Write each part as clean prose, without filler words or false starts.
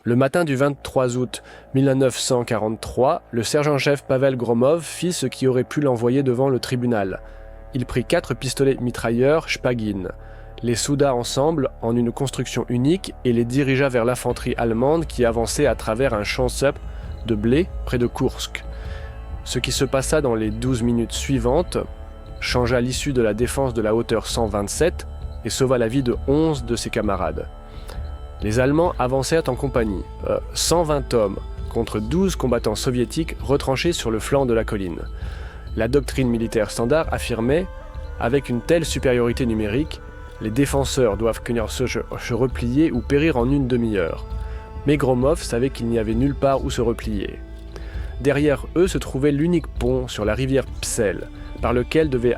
Le matin du 23 août 1943, le sergent-chef Pavel Gromov fit ce qui aurait pu l'envoyer devant le tribunal. Il prit 4 pistolets mitrailleurs Shpagin, les souda ensemble en une construction unique et les dirigea vers l'infanterie allemande qui avançait à travers un champ de blé près de Koursk. Ce qui se passa dans les 12 minutes suivantes changea l'issue de la défense de la hauteur 127 et sauva la vie de 11 de ses camarades. Les Allemands avancèrent en compagnie, 120 hommes contre 12 combattants soviétiques retranchés sur le flanc de la colline. La doctrine militaire standard affirmait, avec une telle supériorité numérique, les défenseurs doivent se replier ou périr en une demi-heure. Mais Gromov savait qu'il n'y avait nulle part où se replier. Derrière eux se trouvait l'unique pont sur la rivière Psel, par lequel devaient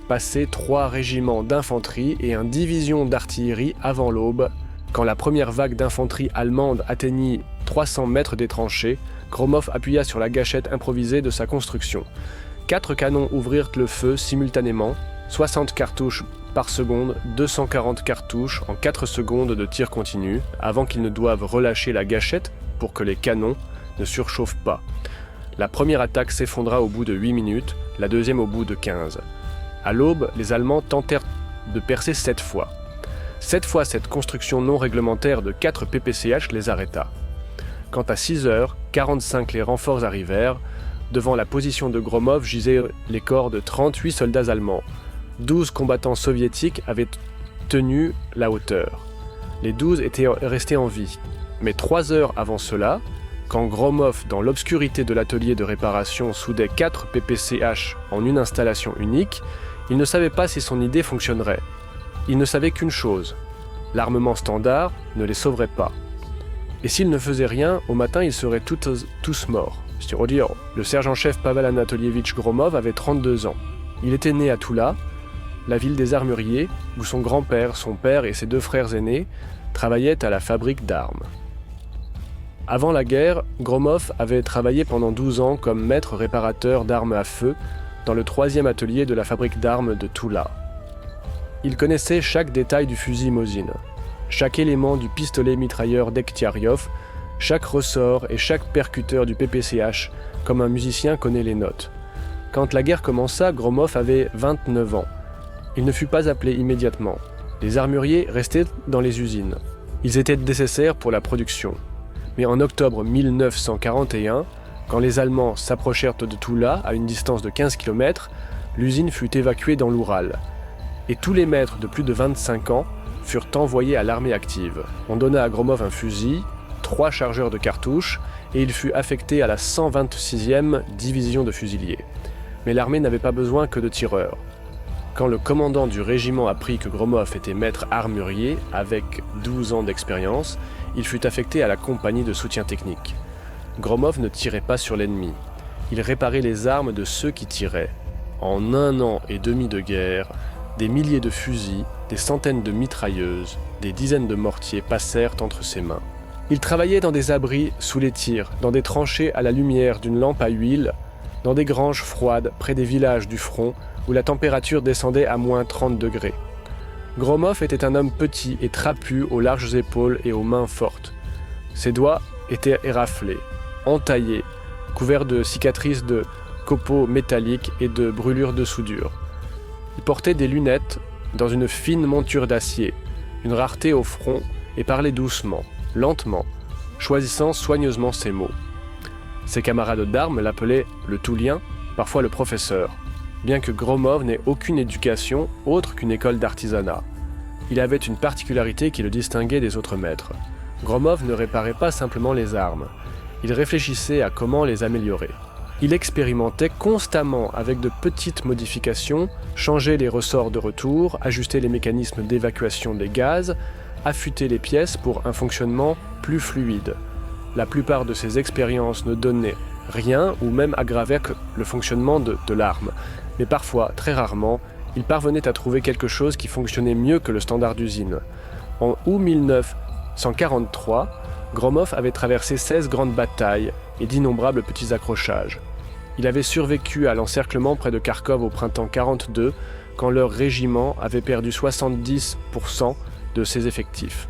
passer 3 régiments d'infanterie et une division d'artillerie avant l'aube. Quand la première vague d'infanterie allemande atteignit 300 mètres des tranchées, Gromov appuya sur la gâchette improvisée de sa construction. 4 canons ouvrirent le feu simultanément, 60 cartouches par seconde, 240 cartouches en 4 secondes de tir continu, avant qu'ils ne doivent relâcher la gâchette pour que les canons ne surchauffent pas. La première attaque s'effondra au bout de 8 minutes, la deuxième au bout de 15. À l'aube, les Allemands tentèrent de percer 7 fois. 7 fois cette construction non réglementaire de 4 PPCH les arrêta. Quant à 6 heures, 45 les renforts arrivèrent. Devant la position de Gromov gisaient les corps de 38 soldats allemands. 12 combattants soviétiques avaient tenu la hauteur. Les 12 étaient restés en vie. Mais 3 heures avant cela, quand Gromov, dans l'obscurité de l'atelier de réparation, soudait 4 PPCH en une installation unique, il ne savait pas si son idée fonctionnerait. Il ne savait qu'une chose, l'armement standard ne les sauverait pas. Et s'il ne faisait rien, au matin ils seraient tous morts. C'est-à-dire, le sergent-chef Pavel Anatolievitch Gromov avait 32 ans. Il était né à Toula, la ville des armuriers, où son grand-père, son père et ses 2 frères aînés travaillaient à la fabrique d'armes. Avant la guerre, Gromov avait travaillé pendant 12 ans comme maître réparateur d'armes à feu dans le 3e atelier de la fabrique d'armes de Toula. Il connaissait chaque détail du fusil Mosin, chaque élément du pistolet mitrailleur Dekhtiariov, chaque ressort et chaque percuteur du PPCH, comme un musicien connaît les notes. Quand la guerre commença, Gromov avait 29 ans. Il ne fut pas appelé immédiatement. Les armuriers restaient dans les usines. Ils étaient nécessaires pour la production. Mais en octobre 1941, quand les Allemands s'approchèrent de Toula à une distance de 15 km, l'usine fut évacuée dans l'Oural. Et tous les maîtres de plus de 25 ans furent envoyés à l'armée active. On donna à Gromov un fusil, 3 chargeurs de cartouches, et il fut affecté à la 126e division de fusiliers. Mais l'armée n'avait pas besoin que de tireurs. Quand le commandant du régiment apprit que Gromov était maître armurier, avec 12 ans d'expérience, il fut affecté à la compagnie de soutien technique. Gromov ne tirait pas sur l'ennemi. Il réparait les armes de ceux qui tiraient. En 1 an et demi de guerre, des milliers de fusils, des centaines de mitrailleuses, des dizaines de mortiers passèrent entre ses mains. Il travaillait dans des abris sous les tirs, dans des tranchées à la lumière d'une lampe à huile, dans des granges froides près des villages du front où la température descendait à moins 30 degrés. Gromov était un homme petit et trapu aux larges épaules et aux mains fortes. Ses doigts étaient éraflés, entaillés, couverts de cicatrices de copeaux métalliques et de brûlures de soudure. Il portait des lunettes dans une fine monture d'acier, une rareté au front, et parlait doucement, lentement, choisissant soigneusement ses mots. Ses camarades d'armes l'appelaient le Toulien, parfois le professeur, bien que Gromov n'ait aucune éducation autre qu'une école d'artisanat. Il avait une particularité qui le distinguait des autres maîtres. Gromov ne réparait pas simplement les armes, il réfléchissait à comment les améliorer. Il expérimentait constamment avec de petites modifications, changeait les ressorts de retour, ajustait les mécanismes d'évacuation des gaz, affûtait les pièces pour un fonctionnement plus fluide. La plupart de ces expériences ne donnaient rien ou même aggravaient le fonctionnement de l'arme, mais parfois, très rarement, il parvenait à trouver quelque chose qui fonctionnait mieux que le standard d'usine. En août 1943, Gromov avait traversé 16 grandes batailles et d'innombrables petits accrochages. Il avait survécu à l'encerclement près de Kharkov au printemps 1942, quand leur régiment avait perdu 70% de ses effectifs.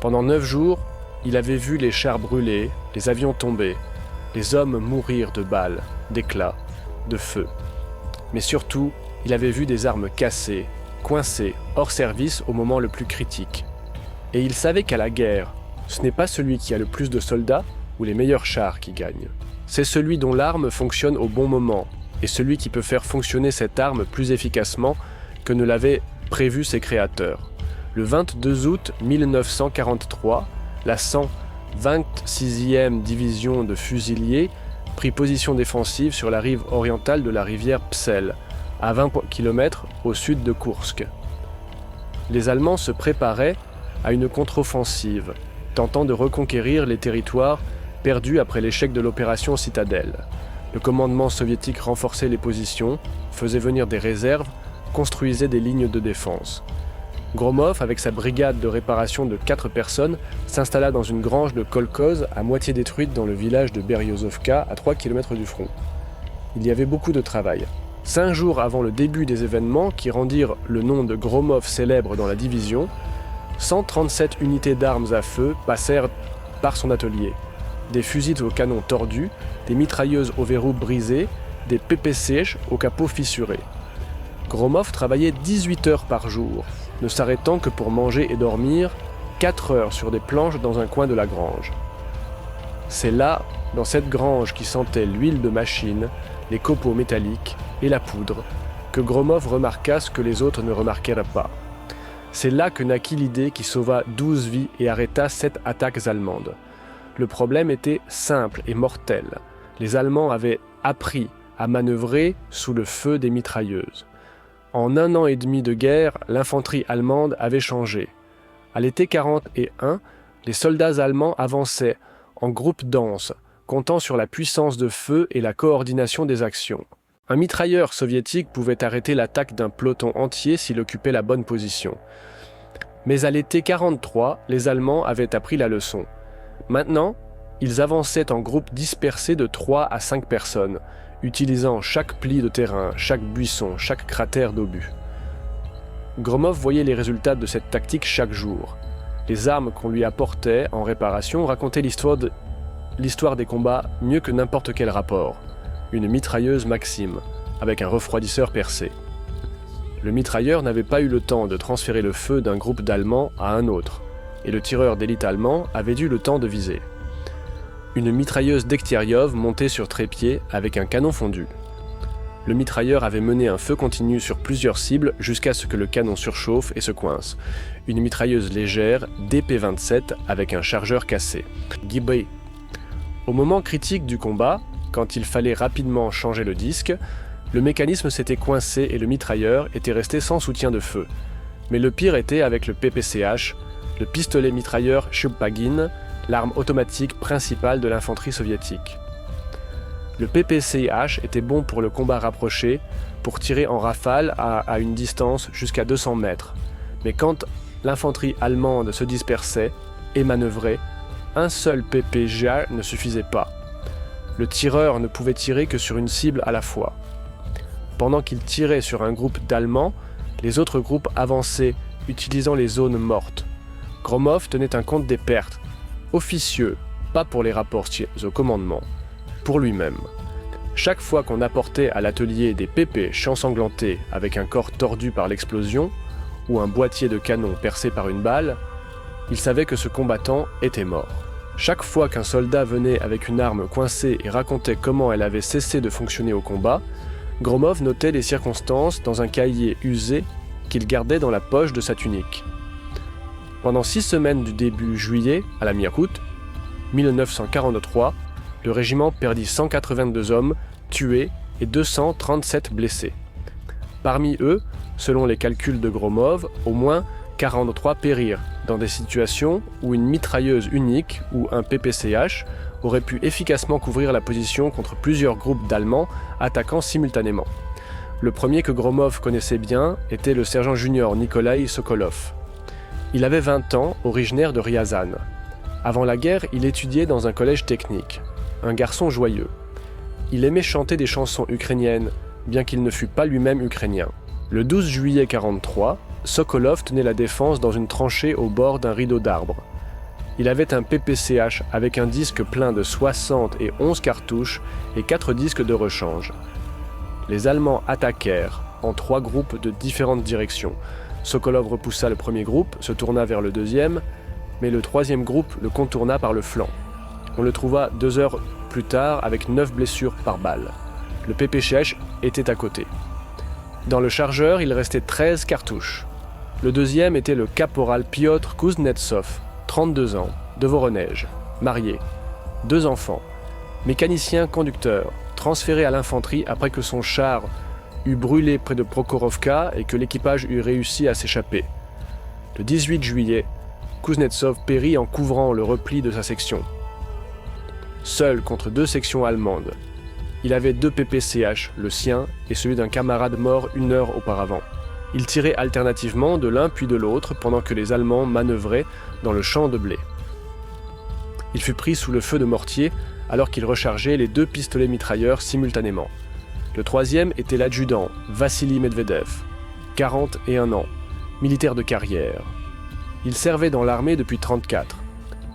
Pendant 9 jours, il avait vu les chars brûler, les avions tomber, les hommes mourir de balles, d'éclats, de feu. Mais surtout, il avait vu des armes cassées, coincées, hors service au moment le plus critique. Et il savait qu'à la guerre, ce n'est pas celui qui a le plus de soldats ou les meilleurs chars qui gagne. C'est celui dont l'arme fonctionne au bon moment, et celui qui peut faire fonctionner cette arme plus efficacement que ne l'avaient prévu ses créateurs. Le 22 août 1943, la 126e division de fusiliers prit position défensive sur la rive orientale de la rivière Psel, à 20 km au sud de Koursk. Les Allemands se préparaient à une contre-offensive, tentant de reconquérir les territoires perdus après l'échec de l'opération Citadelle. Le commandement soviétique renforçait les positions, faisait venir des réserves, construisait des lignes de défense. Gromov, avec sa brigade de réparation de 4 personnes, s'installa dans une grange de kolkhoz à moitié détruite dans le village de Beryozovka, à 3 km du front. Il y avait beaucoup de travail. 5 jours avant le début des événements qui rendirent le nom de Gromov célèbre dans la division, 137 unités d'armes à feu passèrent par son atelier. Des fusils au canon tordus, des mitrailleuses aux verrous brisés, des PPC au capot fissuré. Gromov travaillait 18 heures par jour, ne s'arrêtant que pour manger et dormir, 4 heures sur des planches dans un coin de la grange. C'est là, dans cette grange qui sentait l'huile de machine, les copeaux métalliques et la poudre, que Gromov remarqua ce que les autres ne remarquèrent pas. C'est là que naquit l'idée qui sauva 12 vies et arrêta 7 attaques allemandes. Le problème était simple et mortel. Les Allemands avaient appris à manœuvrer sous le feu des mitrailleuses. En 1 an et demi de guerre, l'infanterie allemande avait changé. À l'été 41, les soldats allemands avançaient en groupes denses, comptant sur la puissance de feu et la coordination des actions. Un mitrailleur soviétique pouvait arrêter l'attaque d'un peloton entier s'il occupait la bonne position. Mais à l'été 43, les Allemands avaient appris la leçon. Maintenant, ils avançaient en groupes dispersés de 3 à 5 personnes, utilisant chaque pli de terrain, chaque buisson, chaque cratère d'obus. Gromov voyait les résultats de cette tactique chaque jour. Les armes qu'on lui apportait en réparation racontaient l'histoire des combats mieux que n'importe quel rapport. Une mitrailleuse Maxim, avec un refroidisseur percé. Le mitrailleur n'avait pas eu le temps de transférer le feu d'un groupe d'Allemands à un autre, et le tireur d'élite allemand avait eu le temps de viser. Une mitrailleuse Degtyaryov montée sur trépied avec un canon fondu. Le mitrailleur avait mené un feu continu sur plusieurs cibles jusqu'à ce que le canon surchauffe et se coince. Une mitrailleuse légère DP-27 avec un chargeur cassé. Gibé. Au moment critique du combat, quand il fallait rapidement changer le disque, le mécanisme s'était coincé et le mitrailleur était resté sans soutien de feu. Mais le pire était avec le PPCH, le pistolet mitrailleur Shubpagin, l'arme automatique principale de l'infanterie soviétique. Le PPCH était bon pour le combat rapproché, pour tirer en rafale à une distance jusqu'à 200 mètres. Mais quand l'infanterie allemande se dispersait et manœuvrait, un seul PPJ ne suffisait pas. Le tireur ne pouvait tirer que sur une cible à la fois. Pendant qu'il tirait sur un groupe d'Allemands, les autres groupes avançaient, utilisant les zones mortes. Gromov tenait un compte des pertes, officieux, pas pour les rapports au commandement, pour lui-même. Chaque fois qu'on apportait à l'atelier des PP ensanglantés avec un corps tordu par l'explosion, ou un boîtier de canon percé par une balle, il savait que ce combattant était mort. Chaque fois qu'un soldat venait avec une arme coincée et racontait comment elle avait cessé de fonctionner au combat, Gromov notait les circonstances dans un cahier usé qu'il gardait dans la poche de sa tunique. Pendant 6 semaines du début juillet à la mi-août 1943, le régiment perdit 182 hommes tués et 237 blessés. Parmi eux, selon les calculs de Gromov, au moins 43 périrent dans des situations où une mitrailleuse unique ou un PPCH aurait pu efficacement couvrir la position contre plusieurs groupes d'Allemands attaquant simultanément. Le premier que Gromov connaissait bien était le sergent junior Nikolai Sokolov. Il avait 20 ans, originaire de Ryazan. Avant la guerre, il étudiait dans un collège technique. Un garçon joyeux. Il aimait chanter des chansons ukrainiennes, bien qu'il ne fût pas lui-même ukrainien. Le 12 juillet 1943, Sokolov tenait la défense dans une tranchée au bord d'un rideau d'arbres. Il avait un PPCH avec un disque plein de 60 et 11 cartouches et 4 disques de rechange. Les Allemands attaquèrent en 3 groupes de différentes directions. Sokolov repoussa le premier groupe, se tourna vers le deuxième, mais le troisième groupe le contourna par le flanc. On le trouva 2 heures plus tard avec 9 blessures par balle. Le PPCH était à côté. Dans le chargeur, il restait 13 cartouches. Le deuxième était le caporal Piotr Kuznetsov, 32 ans, de Voronej, marié, 2 enfants, mécanicien conducteur, transféré à l'infanterie après que son char eut brûlé près de Prokhorovka et que l'équipage eut réussi à s'échapper. Le 18 juillet, Kuznetsov périt en couvrant le repli de sa section. Seul contre 2 sections allemandes. Il avait 2 PPCH, le sien et celui d'un camarade mort 1 heure auparavant. Il tirait alternativement de l'un puis de l'autre pendant que les Allemands manœuvraient dans le champ de blé. Il fut pris sous le feu de mortier alors qu'il rechargeait les 2 pistolets mitrailleurs simultanément. Le troisième était l'adjudant Vassili Medvedev, 41 ans, militaire de carrière. Il servait dans l'armée depuis 1934.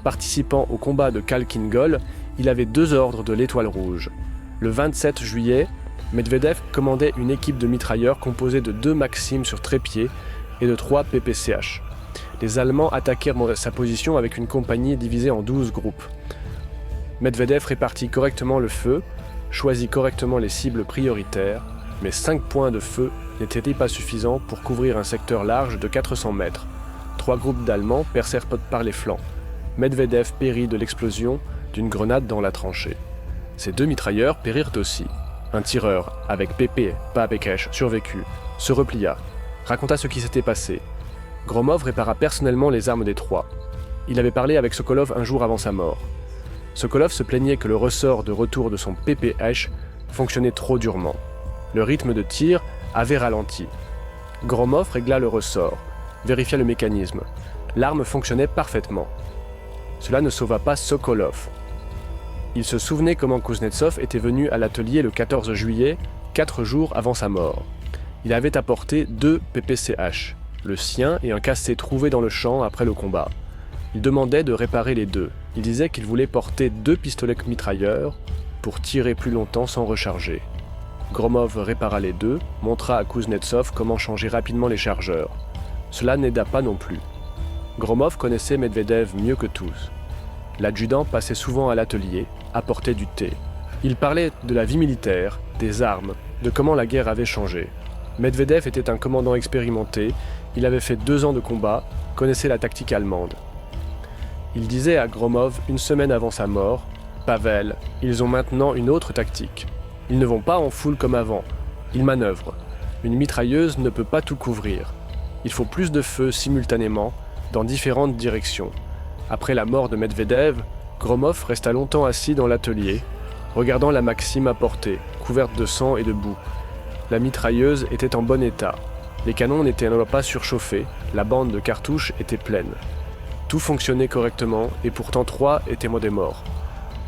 Participant au combat de Khalkhin-Gol, il avait 2 ordres de l'Étoile rouge. Le 27 juillet, Medvedev commandait une équipe de mitrailleurs composée de 2 Maxim sur trépied et de 3 PPCH. Les Allemands attaquèrent sa position avec une compagnie divisée en 12 groupes. Medvedev répartit correctement le feu, choisit correctement les cibles prioritaires, mais 5 points de feu n'étaient pas suffisants pour couvrir un secteur large de 400 mètres. 3 groupes d'Allemands percèrent par les flancs. Medvedev périt de l'explosion d'une grenade dans la tranchée. Ces 2 mitrailleurs périrent aussi. Un tireur, avec Pépé Papekesh, survécut, se replia, raconta ce qui s'était passé. Gromov répara personnellement les armes des 3. Il avait parlé avec Sokolov un jour avant sa mort. Sokolov se plaignait que le ressort de retour de son PPH fonctionnait trop durement. Le rythme de tir avait ralenti. Gromov régla le ressort, vérifia le mécanisme. L'arme fonctionnait parfaitement. Cela ne sauva pas Sokolov. Il se souvenait comment Kuznetsov était venu à l'atelier le 14 juillet, 4 jours avant sa mort. Il avait apporté 2 PPCH, le sien et un cassé trouvé dans le champ après le combat. Il demandait de réparer les 2. Il disait qu'il voulait porter 2 pistolets mitrailleurs pour tirer plus longtemps sans recharger. Gromov répara les 2, montra à Kuznetsov comment changer rapidement les chargeurs. Cela n'aida pas non plus. Gromov connaissait Medvedev mieux que tous. L'adjudant passait souvent à l'atelier, apportait du thé. Il parlait de la vie militaire, des armes, de comment la guerre avait changé. Medvedev était un commandant expérimenté, il avait fait 2 ans de combat, connaissait la tactique allemande. Il disait à Gromov 1 semaine avant sa mort, « Pavel, ils ont maintenant une autre tactique. Ils ne vont pas en foule comme avant, ils manœuvrent. Une mitrailleuse ne peut pas tout couvrir. Il faut plus de feu simultanément, dans différentes directions. » Après la mort de Medvedev, Gromov resta longtemps assis dans l'atelier, regardant la Maxime à portée, couverte de sang et de boue. La mitrailleuse était en bon état. Les canons n'étaient pas surchauffés, la bande de cartouches était pleine. Tout fonctionnait correctement et pourtant 3 étaient des morts.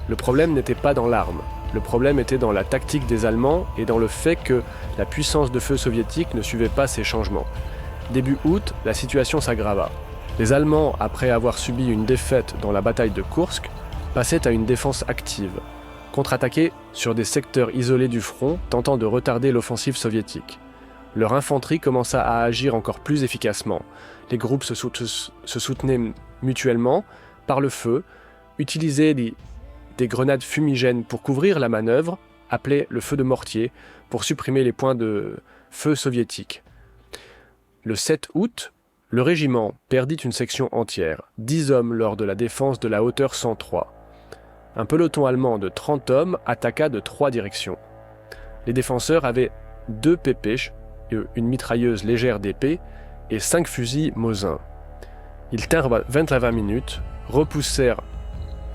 Le problème n'était pas dans l'arme, le problème était dans la tactique des Allemands et dans le fait que la puissance de feu soviétique ne suivait pas ces changements. Début août, la situation s'aggrava. Les Allemands, après avoir subi une défaite dans la bataille de Koursk, passaient à une défense active, contre-attaquaient sur des secteurs isolés du front, tentant de retarder l'offensive soviétique. Leur infanterie commença à agir encore plus efficacement. Les groupes se soutenaient mutuellement par le feu, utilisaient des grenades fumigènes pour couvrir la manœuvre, appelées le feu de mortier, pour supprimer les points de feu soviétiques. Le 7 août, le régiment perdit une section entière, 10 hommes lors de la défense de la hauteur 103. Un peloton allemand de 30 hommes attaqua de 3 directions. Les défenseurs avaient 2 Pépech, une mitrailleuse légère d'épée, et 5 fusils Mosin. Ils tinrent 20 minutes, repoussèrent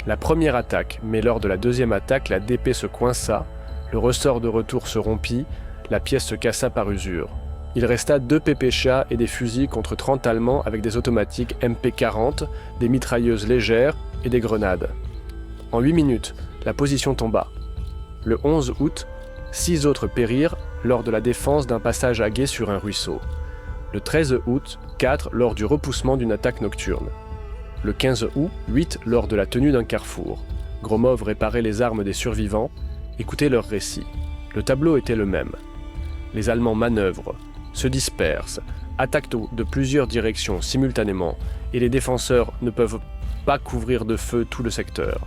la première attaque, mais lors de la deuxième attaque, la DP se coinça, le ressort de retour se rompit, la pièce se cassa par usure. Il resta 2 PPCH et des fusils contre 30 Allemands avec des automatiques MP40, des mitrailleuses légères et des grenades. En 8 minutes, la position tomba. Le 11 août, 6 autres périrent lors de la défense d'un passage à gué sur un ruisseau. Le 13 août, 4 lors du repoussement d'une attaque nocturne. Le 15 août, 8 lors de la tenue d'un carrefour. Gromov réparait les armes des survivants, écoutait leurs récits. Le tableau était le même. Les Allemands manœuvrent, se dispersent, attaquent de plusieurs directions simultanément, et les défenseurs ne peuvent pas couvrir de feu tout le secteur.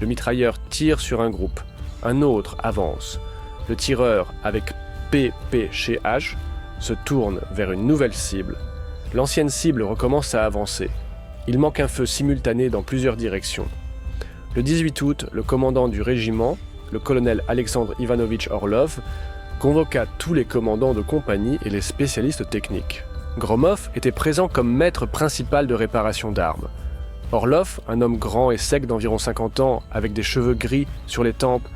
Le mitrailleur tire sur un groupe, un autre avance. Le tireur, avec PP chez H, se tourne vers une nouvelle cible. L'ancienne cible recommence à avancer. Il manque un feu simultané dans plusieurs directions. Le 18 août, le commandant du régiment, le colonel Alexandre Ivanovitch Orlov, convoqua tous les commandants de compagnie et les spécialistes techniques. Gromov était présent comme maître principal de réparation d'armes. Orlov, un homme grand et sec d'environ 50 ans, avec des cheveux gris sur les tempes,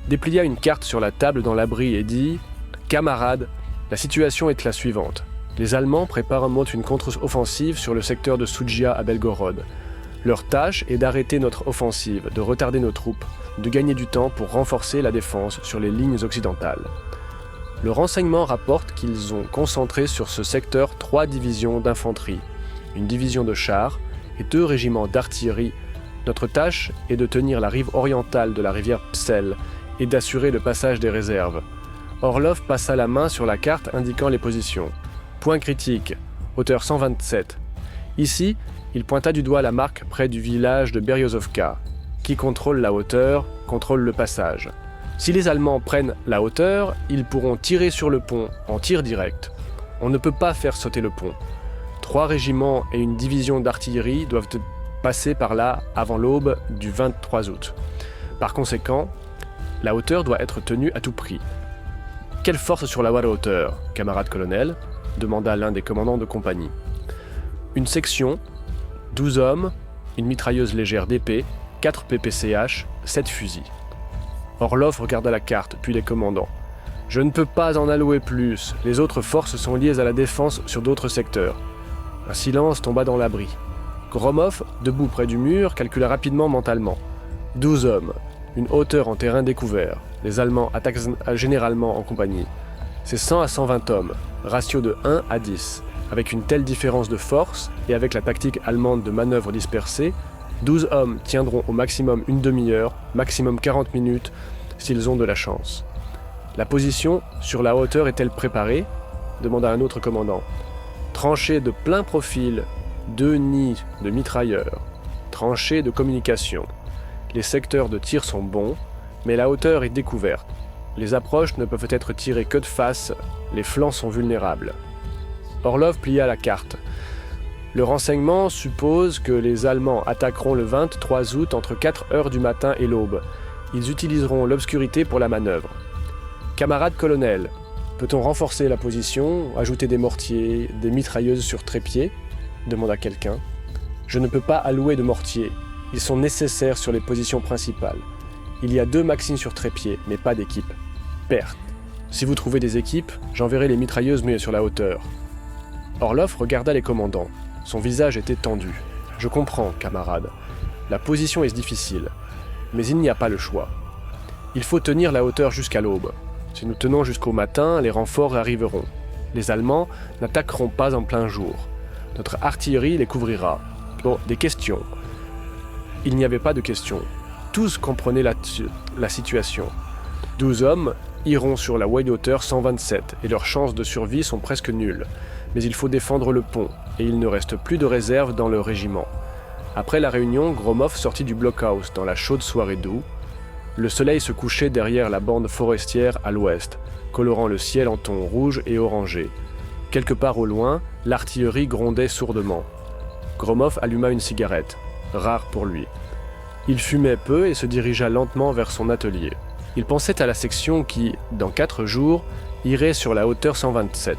déplia une carte sur la table dans l'abri et dit « Camarades, la situation est la suivante. Les Allemands montent une contre-offensive sur le secteur de Soudjia à Belgorod. Leur tâche est d'arrêter notre offensive, de retarder nos troupes, de gagner du temps pour renforcer la défense sur les lignes occidentales. Le renseignement rapporte qu'ils ont concentré sur ce secteur 3 divisions d'infanterie, une division de chars et 2 régiments d'artillerie. Notre tâche est de tenir la rive orientale de la rivière Psel et d'assurer le passage des réserves. » Orlov passa la main sur la carte indiquant les positions. Point critique, hauteur 127. Ici, il pointa du doigt la marque près du village de Beryozovka. Qui contrôle la hauteur, contrôle le passage. Si les Allemands prennent la hauteur, ils pourront tirer sur le pont en tir direct. On ne peut pas faire sauter le pont. 3 régiments et une division d'artillerie doivent passer par là avant l'aube du 23 août. Par conséquent, la hauteur doit être tenue à tout prix. « Quelle force sur la hauteur, camarade colonel ?» demanda l'un des commandants de compagnie. « Une section, 12 hommes, une mitrailleuse légère d'épée, 4 PPCH, 7 fusils. » Orlov regarda la carte, puis les commandants. « Je ne peux pas en allouer plus, les autres forces sont liées à la défense sur d'autres secteurs. » Un silence tomba dans l'abri. Gromov, debout près du mur, calcula rapidement mentalement. 12 hommes, une hauteur en terrain découvert. Les Allemands attaquent généralement en compagnie. C'est 100 à 120 hommes, ratio de 1 à 10. Avec une telle différence de force, et avec la tactique allemande de manœuvre dispersée, 12 hommes tiendront au maximum une demi-heure, maximum 40 minutes, s'ils ont de la chance. La position sur la hauteur est-elle préparée ? Demanda un autre commandant. Tranchée de plein profil, 2 nids de mitrailleurs. Tranchée de communication. Les secteurs de tir sont bons, mais la hauteur est découverte. Les approches ne peuvent être tirées que de face, les flancs sont vulnérables. Orlov plia la carte. Le renseignement suppose que les Allemands attaqueront le 23 août entre 4 heures du matin et l'aube. Ils utiliseront l'obscurité pour la manœuvre. Camarade colonel, peut-on renforcer la position, ajouter des mortiers, des mitrailleuses sur trépied ? Demanda quelqu'un. Je ne peux pas allouer de mortiers. Ils sont nécessaires sur les positions principales. Il y a 2 Maxim sur trépied, mais pas d'équipe. Perte. Si vous trouvez des équipes, j'enverrai les mitrailleuses mieux sur la hauteur. Orlov regarda les commandants. Son visage était tendu. Je comprends, camarade. La position est difficile. Mais il n'y a pas le choix. Il faut tenir la hauteur jusqu'à l'aube. Si nous tenons jusqu'au matin, les renforts arriveront. Les Allemands n'attaqueront pas en plein jour. Notre artillerie les couvrira. Bon, des questions. Il n'y avait pas de questions. Tous comprenaient la situation. 12 hommes iront sur la wide hauteur 127 et leurs chances de survie sont presque nulles. Mais il faut défendre le pont et il ne reste plus de réserve dans le régiment. Après la réunion, Gromov sortit du blockhouse dans la chaude soirée d'août. Le soleil se couchait derrière la bande forestière à l'ouest, colorant le ciel en tons rouge et orangé. Quelque part au loin, l'artillerie grondait sourdement. Gromov alluma une cigarette, rare pour lui. Il fumait peu et se dirigea lentement vers son atelier. Il pensait à la section qui, dans 4 jours, irait sur la hauteur 127.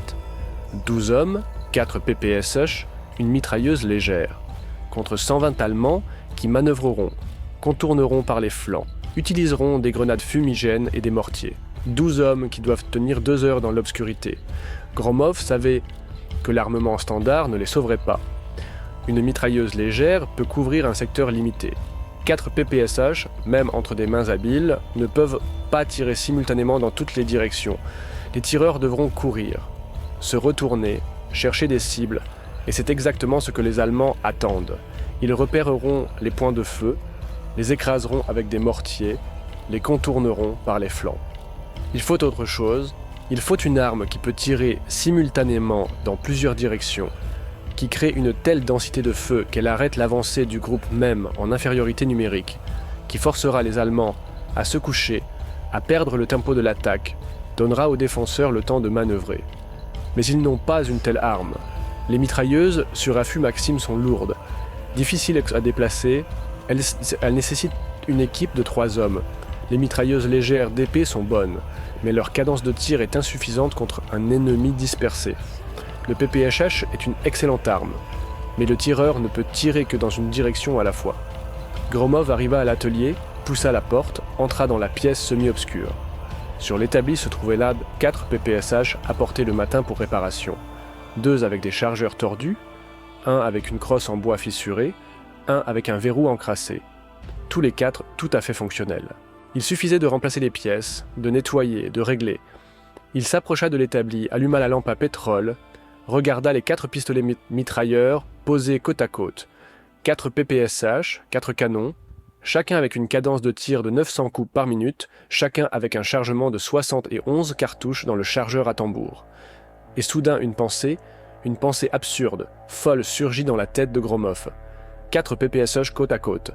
12 hommes, 4 PPSH, une mitrailleuse légère. Contre 120 Allemands qui manœuvreront, contourneront par les flancs, utiliseront des grenades fumigènes et des mortiers. 12 hommes qui doivent tenir 2 heures dans l'obscurité. Gromov savait que l'armement standard ne les sauverait pas. Une mitrailleuse légère peut couvrir un secteur limité. 4 PPSH, même entre des mains habiles, ne peuvent pas tirer simultanément dans toutes les directions. Les tireurs devront courir, se retourner, chercher des cibles, et c'est exactement ce que les Allemands attendent. Ils repéreront les points de feu, les écraseront avec des mortiers, les contourneront par les flancs. Il faut autre chose, il faut une arme qui peut tirer simultanément dans plusieurs directions, qui crée une telle densité de feu qu'elle arrête l'avancée du groupe même en infériorité numérique, qui forcera les Allemands à se coucher, à perdre le tempo de l'attaque, donnera aux défenseurs le temps de manœuvrer. Mais ils n'ont pas une telle arme. Les mitrailleuses sur affût Maxim sont lourdes, difficiles à déplacer, elles nécessitent une équipe de 3 hommes. Les mitrailleuses légères d'épée sont bonnes, mais leur cadence de tir est insuffisante contre un ennemi dispersé. Le PPSH est une excellente arme, mais le tireur ne peut tirer que dans une direction à la fois. Gromov arriva à l'atelier, poussa la porte, entra dans la pièce semi-obscure. Sur l'établi se trouvaient là 4 PPSH apportés le matin pour réparation. 2 avec des chargeurs tordus, un avec une crosse en bois fissurée, un avec un verrou encrassé. Tous les 4 tout à fait fonctionnels. Il suffisait de remplacer les pièces, de nettoyer, de régler. Il s'approcha de l'établi, alluma la lampe à pétrole, regarda les 4 pistolets mitrailleurs posés côte à côte. 4 PPSH, 4 canons, chacun avec une cadence de tir de 900 coups par minute, chacun avec un chargement de 71 cartouches dans le chargeur à tambour. Et soudain une pensée absurde, folle surgit dans la tête de Gromov. 4 PPSH côte à côte.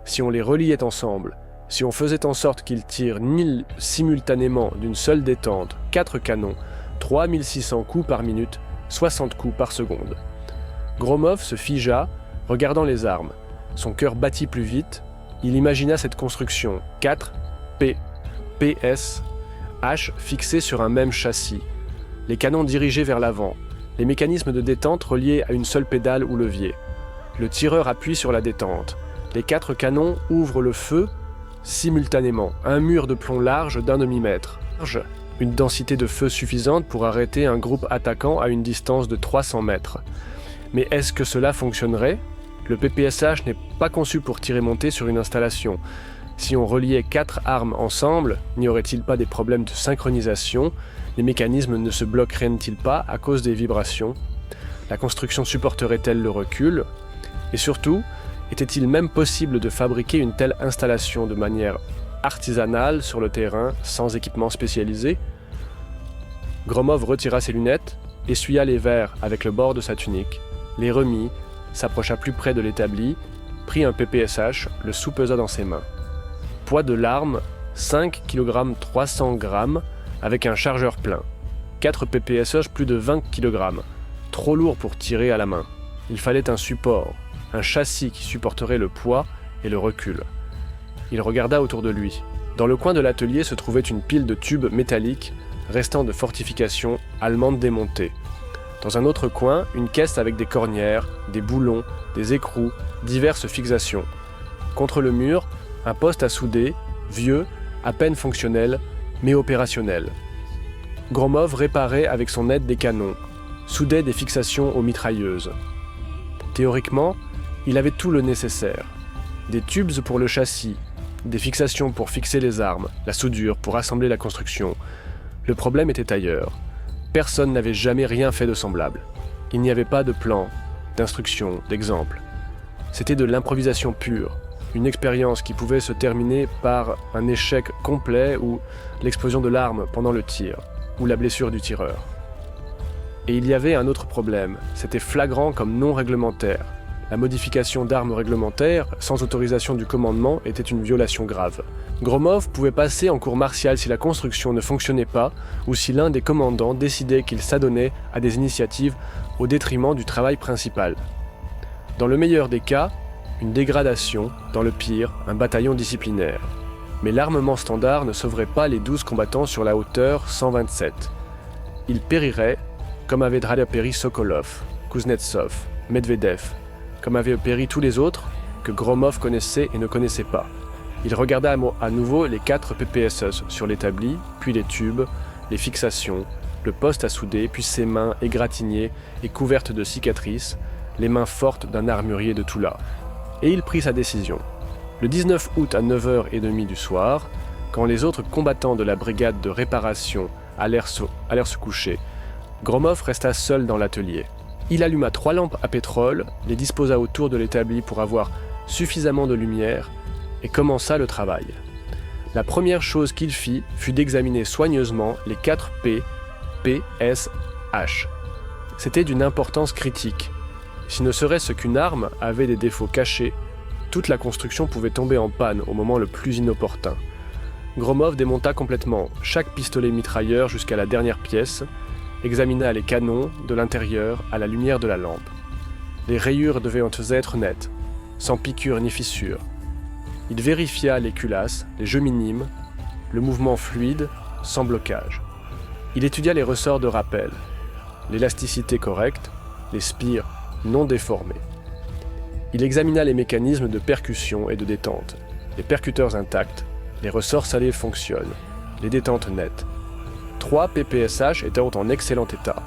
Si on les reliait ensemble, si on faisait en sorte qu'ils tirent simultanément d'une seule détente, 4 canons, 3600 coups par minute, 60 coups par seconde. Gromov se figea, regardant les armes. Son cœur battit plus vite. Il imagina cette construction, 4 PS, H fixés sur un même châssis, les canons dirigés vers l'avant, les mécanismes de détente reliés à une seule pédale ou levier. Le tireur appuie sur la détente. Les 4 canons ouvrent le feu simultanément, un mur de plomb large d'1 demi-mètre. Une densité de feu suffisante pour arrêter un groupe attaquant à une distance de 300 mètres. Mais est-ce que cela fonctionnerait ? Le PPSH n'est pas conçu pour tirer monter sur une installation. Si on reliait 4 armes ensemble, n'y aurait-il pas des problèmes de synchronisation ? Les mécanismes ne se bloqueraient-ils pas à cause des vibrations ? La construction supporterait-elle le recul ? Et surtout, était-il même possible de fabriquer une telle installation de manière artisanale sur le terrain, sans équipement spécialisé ? Gromov retira ses lunettes, essuya les verres avec le bord de sa tunique, les remit, s'approcha plus près de l'établi, prit un PPSH, le soupesa dans ses mains. Poids de l'arme, 5 kg 300 g, avec un chargeur plein. 4 PPSH plus de 20 kg, trop lourd pour tirer à la main. Il fallait un support, un châssis qui supporterait le poids et le recul. Il regarda autour de lui. Dans le coin de l'atelier se trouvait une pile de tubes métalliques, restant de fortifications allemandes démontées. Dans un autre coin, une caisse avec des cornières, des boulons, des écrous, diverses fixations. Contre le mur, un poste à souder, vieux, à peine fonctionnel, mais opérationnel. Gromov réparait avec son aide des canons, soudait des fixations aux mitrailleuses. Théoriquement, il avait tout le nécessaire. Des tubes pour le châssis, des fixations pour fixer les armes, la soudure pour assembler la construction. Le problème était ailleurs. Personne n'avait jamais rien fait de semblable. Il n'y avait pas de plan, d'instruction, d'exemple. C'était de l'improvisation pure, une expérience qui pouvait se terminer par un échec complet ou l'explosion de l'arme pendant le tir, ou la blessure du tireur. Et il y avait un autre problème, c'était flagrant comme non réglementaire. La modification d'armes réglementaires, sans autorisation du commandement, était une violation grave. Gromov pouvait passer en cour martiale si la construction ne fonctionnait pas ou si l'un des commandants décidait qu'il s'adonnait à des initiatives au détriment du travail principal. Dans le meilleur des cas, une dégradation, dans le pire, un bataillon disciplinaire. Mais l'armement standard ne sauverait pas les 12 combattants sur la hauteur 127. Ils périraient, comme avait péri Sokolov, Kuznetsov, Medvedev, comme avaient péri tous les autres que Gromov connaissait et ne connaissait pas. Il regarda à nouveau les 4 PPSS sur l'établi, puis les tubes, les fixations, le poste à souder, puis ses mains égratignées et couvertes de cicatrices, les mains fortes d'un armurier de Toula. Et il prit sa décision. Le 19 août à 9h30 du soir, quand les autres combattants de la brigade de réparation allèrent se coucher, Gromov resta seul dans l'atelier. Il alluma 3 lampes à pétrole, les disposa autour de l'établi pour avoir suffisamment de lumière, et commença le travail. La première chose qu'il fit fut d'examiner soigneusement les 4 P, P, S, H. C'était d'une importance critique. Si ne serait-ce qu'une arme avait des défauts cachés, toute la construction pouvait tomber en panne au moment le plus inopportun. Gromov démonta complètement chaque pistolet mitrailleur jusqu'à la dernière pièce, examina les canons de l'intérieur à la lumière de la lampe. Les rayures devaient être nettes, sans piqûres ni fissures. Il vérifia les culasses, les jeux minimes, le mouvement fluide, sans blocage. Il étudia les ressorts de rappel, l'élasticité correcte, les spires non déformés. Il examina les mécanismes de percussion et de détente, les percuteurs intacts, les ressorts salés fonctionnent, les détentes nettes. 3 PPSH étaient en excellent état.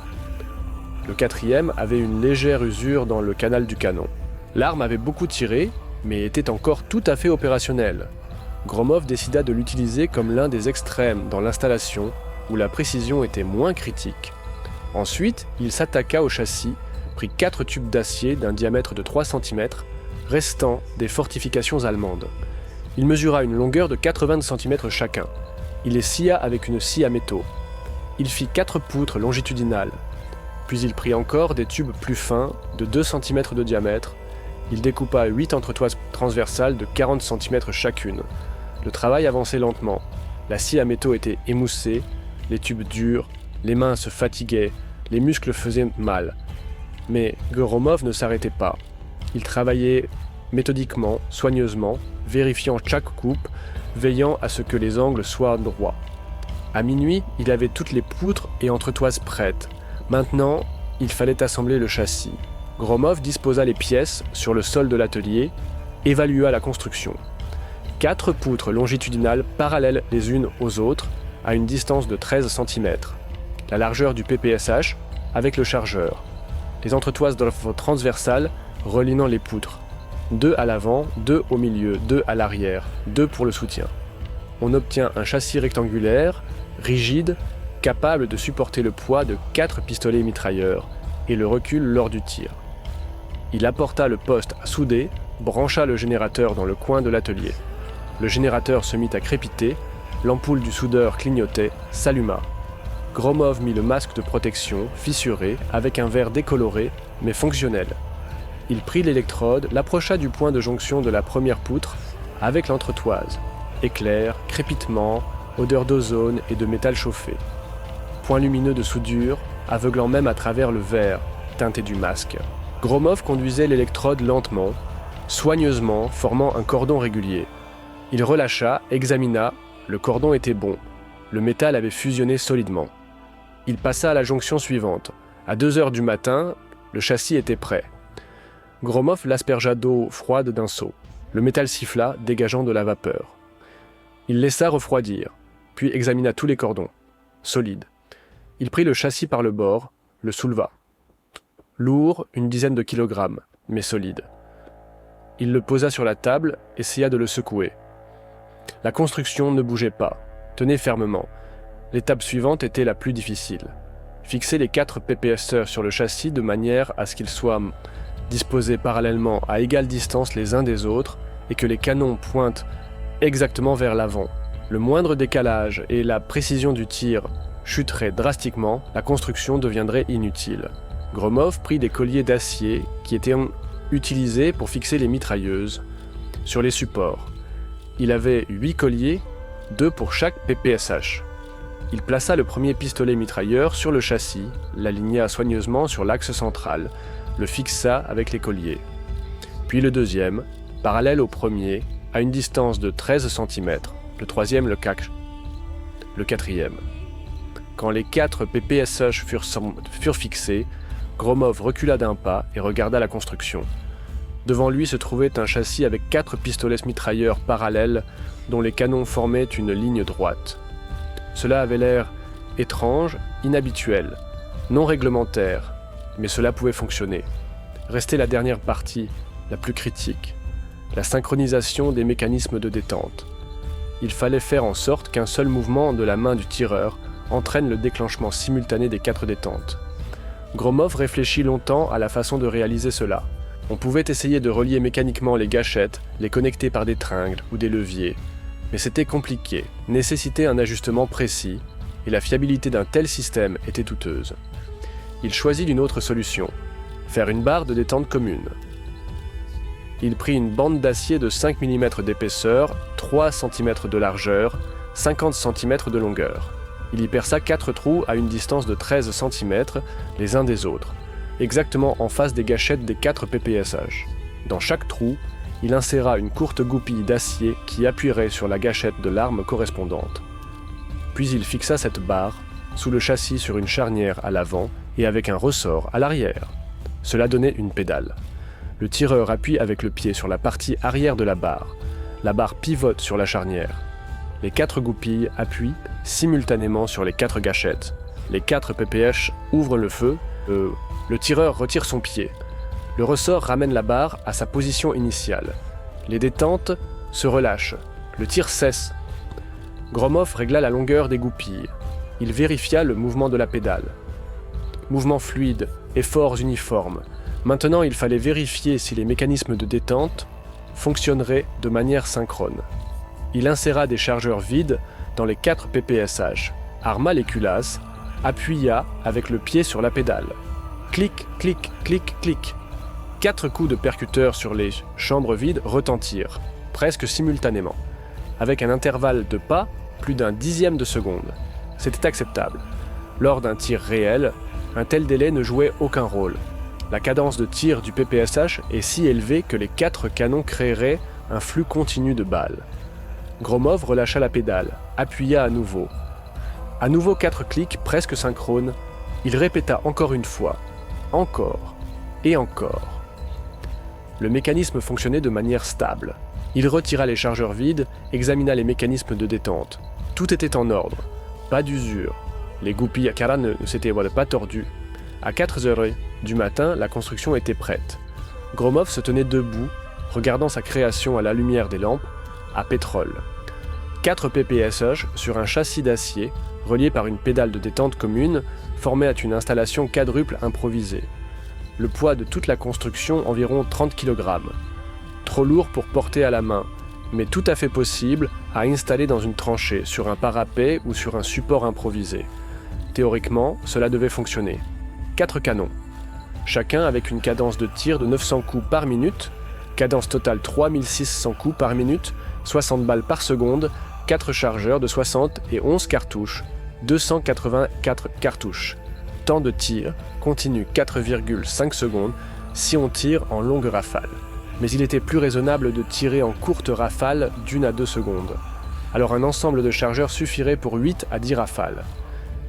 Le 4e avait une légère usure dans le canal du canon. L'arme avait beaucoup tiré, mais était encore tout à fait opérationnelle. Gromov décida de l'utiliser comme l'un des extrêmes dans l'installation où la précision était moins critique. Ensuite, il s'attaqua au châssis, prit 4 tubes d'acier d'un diamètre de 3 cm, restant des fortifications allemandes. Il mesura une longueur de 80 cm chacun. Il les scia avec une scie à métaux. Il fit 4 poutres longitudinales. Puis il prit encore des tubes plus fins, de 2 cm de diamètre. Il découpa 8 entretoises transversales de 40 cm chacune. Le travail avançait lentement. La scie à métaux était émoussée, les tubes durs, les mains se fatiguaient, les muscles faisaient mal. Mais Gromov ne s'arrêtait pas. Il travaillait méthodiquement, soigneusement, vérifiant chaque coupe, veillant à ce que les angles soient droits. À minuit, il avait toutes les poutres et entretoises prêtes. Maintenant, il fallait assembler le châssis. Gromov disposa les pièces sur le sol de l'atelier, évalua la construction. 4 poutres longitudinales parallèles les unes aux autres, à une distance de 13 cm. La largeur du PPSH avec le chargeur. Les entretoises transversales reliant les poutres. 2 à l'avant, 2 au milieu, 2 à l'arrière, 2 pour le soutien. On obtient un châssis rectangulaire, rigide, capable de supporter le poids de 4 pistolets mitrailleurs et le recul lors du tir. Il apporta le poste à souder, brancha le générateur dans le coin de l'atelier. Le générateur se mit à crépiter, l'ampoule du soudeur clignotait, s'alluma. Gromov mit le masque de protection, fissuré, avec un verre décoloré, mais fonctionnel. Il prit l'électrode, l'approcha du point de jonction de la première poutre avec l'entretoise. Éclair, crépitement, odeur d'ozone et de métal chauffé. Point lumineux de soudure, aveuglant même à travers le verre teinté du masque. Gromov conduisait l'électrode lentement, soigneusement, formant un cordon régulier. Il relâcha, examina, le cordon était bon. Le métal avait fusionné solidement. Il passa à la jonction suivante. À 2 heures du matin, le châssis était prêt. Gromov l'aspergea d'eau froide d'un seau. Le métal siffla, dégageant de la vapeur. Il laissa refroidir, puis examina tous les cordons. Solides. Il prit le châssis par le bord, le souleva. Lourd, une dizaine de kilogrammes, mais solide. Il le posa sur la table, essaya de le secouer. La construction ne bougeait pas, tenait fermement. L'étape suivante était la plus difficile. Fixer les 4 PPSE sur le châssis de manière à ce qu'ils soient disposés parallèlement à égale distance les uns des autres et que les canons pointent exactement vers l'avant. Le moindre décalage et la précision du tir chuteraient drastiquement, la construction deviendrait inutile. Gromov prit des colliers d'acier qui étaient utilisés pour fixer les mitrailleuses sur les supports. Il avait 8 colliers, 2 pour chaque PPSH. Il plaça le premier pistolet mitrailleur sur le châssis, l'aligna soigneusement sur l'axe central, le fixa avec les colliers. Puis le deuxième, parallèle au premier, à une distance de 13 cm, le troisième le quatrième. Quand les 4 PPSH furent fixés, Gromov recula d'un pas et regarda la construction. Devant lui se trouvait un châssis avec 4 pistolets mitrailleurs parallèles dont les canons formaient une ligne droite. Cela avait l'air étrange, inhabituel, non réglementaire, mais cela pouvait fonctionner. Restait la dernière partie, la plus critique, la synchronisation des mécanismes de détente. Il fallait faire en sorte qu'un seul mouvement de la main du tireur entraîne le déclenchement simultané des 4 détentes. Gromov réfléchit longtemps à la façon de réaliser cela. On pouvait essayer de relier mécaniquement les gâchettes, les connecter par des tringles ou des leviers, mais c'était compliqué, nécessitait un ajustement précis, et la fiabilité d'un tel système était douteuse. Il choisit une autre solution, faire une barre de détente commune. Il prit une bande d'acier de 5 mm d'épaisseur, 3 cm de largeur, 50 cm de longueur. Il y perça 4 trous à une distance de 13 cm les uns des autres, exactement en face des gâchettes des 4 PPSH. Dans chaque trou, il inséra une courte goupille d'acier qui appuierait sur la gâchette de l'arme correspondante. Puis il fixa cette barre sous le châssis sur une charnière à l'avant et avec un ressort à l'arrière. Cela donnait une pédale. Le tireur appuie avec le pied sur la partie arrière de la barre. La barre pivote sur la charnière. Les 4 goupilles appuient simultanément sur les 4 gâchettes. Les 4 PPH ouvrent le feu. Le tireur retire son pied. Le ressort ramène la barre à sa position initiale. Les détentes se relâchent. Le tir cesse. Gromov régla la longueur des goupilles. Il vérifia le mouvement de la pédale. Mouvement fluide, efforts uniformes. Maintenant, il fallait vérifier si les mécanismes de détente fonctionneraient de manière synchrone. Il inséra des chargeurs vides dans les 4 PPSH, arma les culasses, appuya avec le pied sur la pédale. Clic, clic, clic, clic. 4 coups de percuteur sur les chambres vides retentirent, presque simultanément. Avec un intervalle de pas, plus d'un dixième de seconde. C'était acceptable. Lors d'un tir réel, un tel délai ne jouait aucun rôle. La cadence de tir du PPSH est si élevée que les 4 canons créeraient un flux continu de balles. Gromov relâcha la pédale, appuya à nouveau. À nouveau 4 clics presque synchrones. Il répéta encore une fois, encore et encore. Le mécanisme fonctionnait de manière stable. Il retira les chargeurs vides, examina les mécanismes de détente. Tout était en ordre, pas d'usure. Les goupilles à Kara ne s'étaient pas tordues. À 4h du matin, la construction était prête. Gromov se tenait debout, regardant sa création à la lumière des lampes, à pétrole. 4 PPSH sur un châssis d'acier, relié par une pédale de détente commune, formaient une installation quadruple improvisée. Le poids de toute la construction environ 30 kg. Trop lourd pour porter à la main, mais tout à fait possible à installer dans une tranchée, sur un parapet ou sur un support improvisé. Théoriquement, cela devait fonctionner. 4 canons, chacun avec une cadence de tir de 900 coups par minute, cadence totale 3600 coups par minute, 60 balles par seconde, 4 chargeurs de 60 et 11 cartouches, 284 cartouches. Temps de tir continue 4,5 secondes si on tire en longue rafale. Mais il était plus raisonnable de tirer en courte rafale d'1 à 2 secondes. Alors un ensemble de chargeurs suffirait pour 8 à 10 rafales.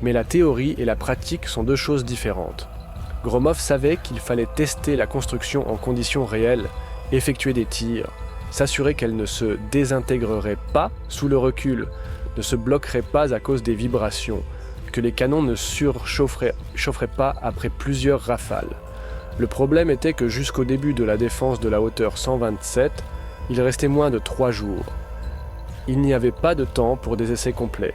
Mais la théorie et la pratique sont 2 choses différentes. Gromov savait qu'il fallait tester la construction en conditions réelles, effectuer des tirs, s'assurer qu'elle ne se désintégrerait pas sous le recul, ne se bloquerait pas à cause des vibrations, que les canons ne surchaufferaient pas après plusieurs rafales. Le problème était que jusqu'au début de la défense de la hauteur 127, il restait moins de 3 jours. Il n'y avait pas de temps pour des essais complets.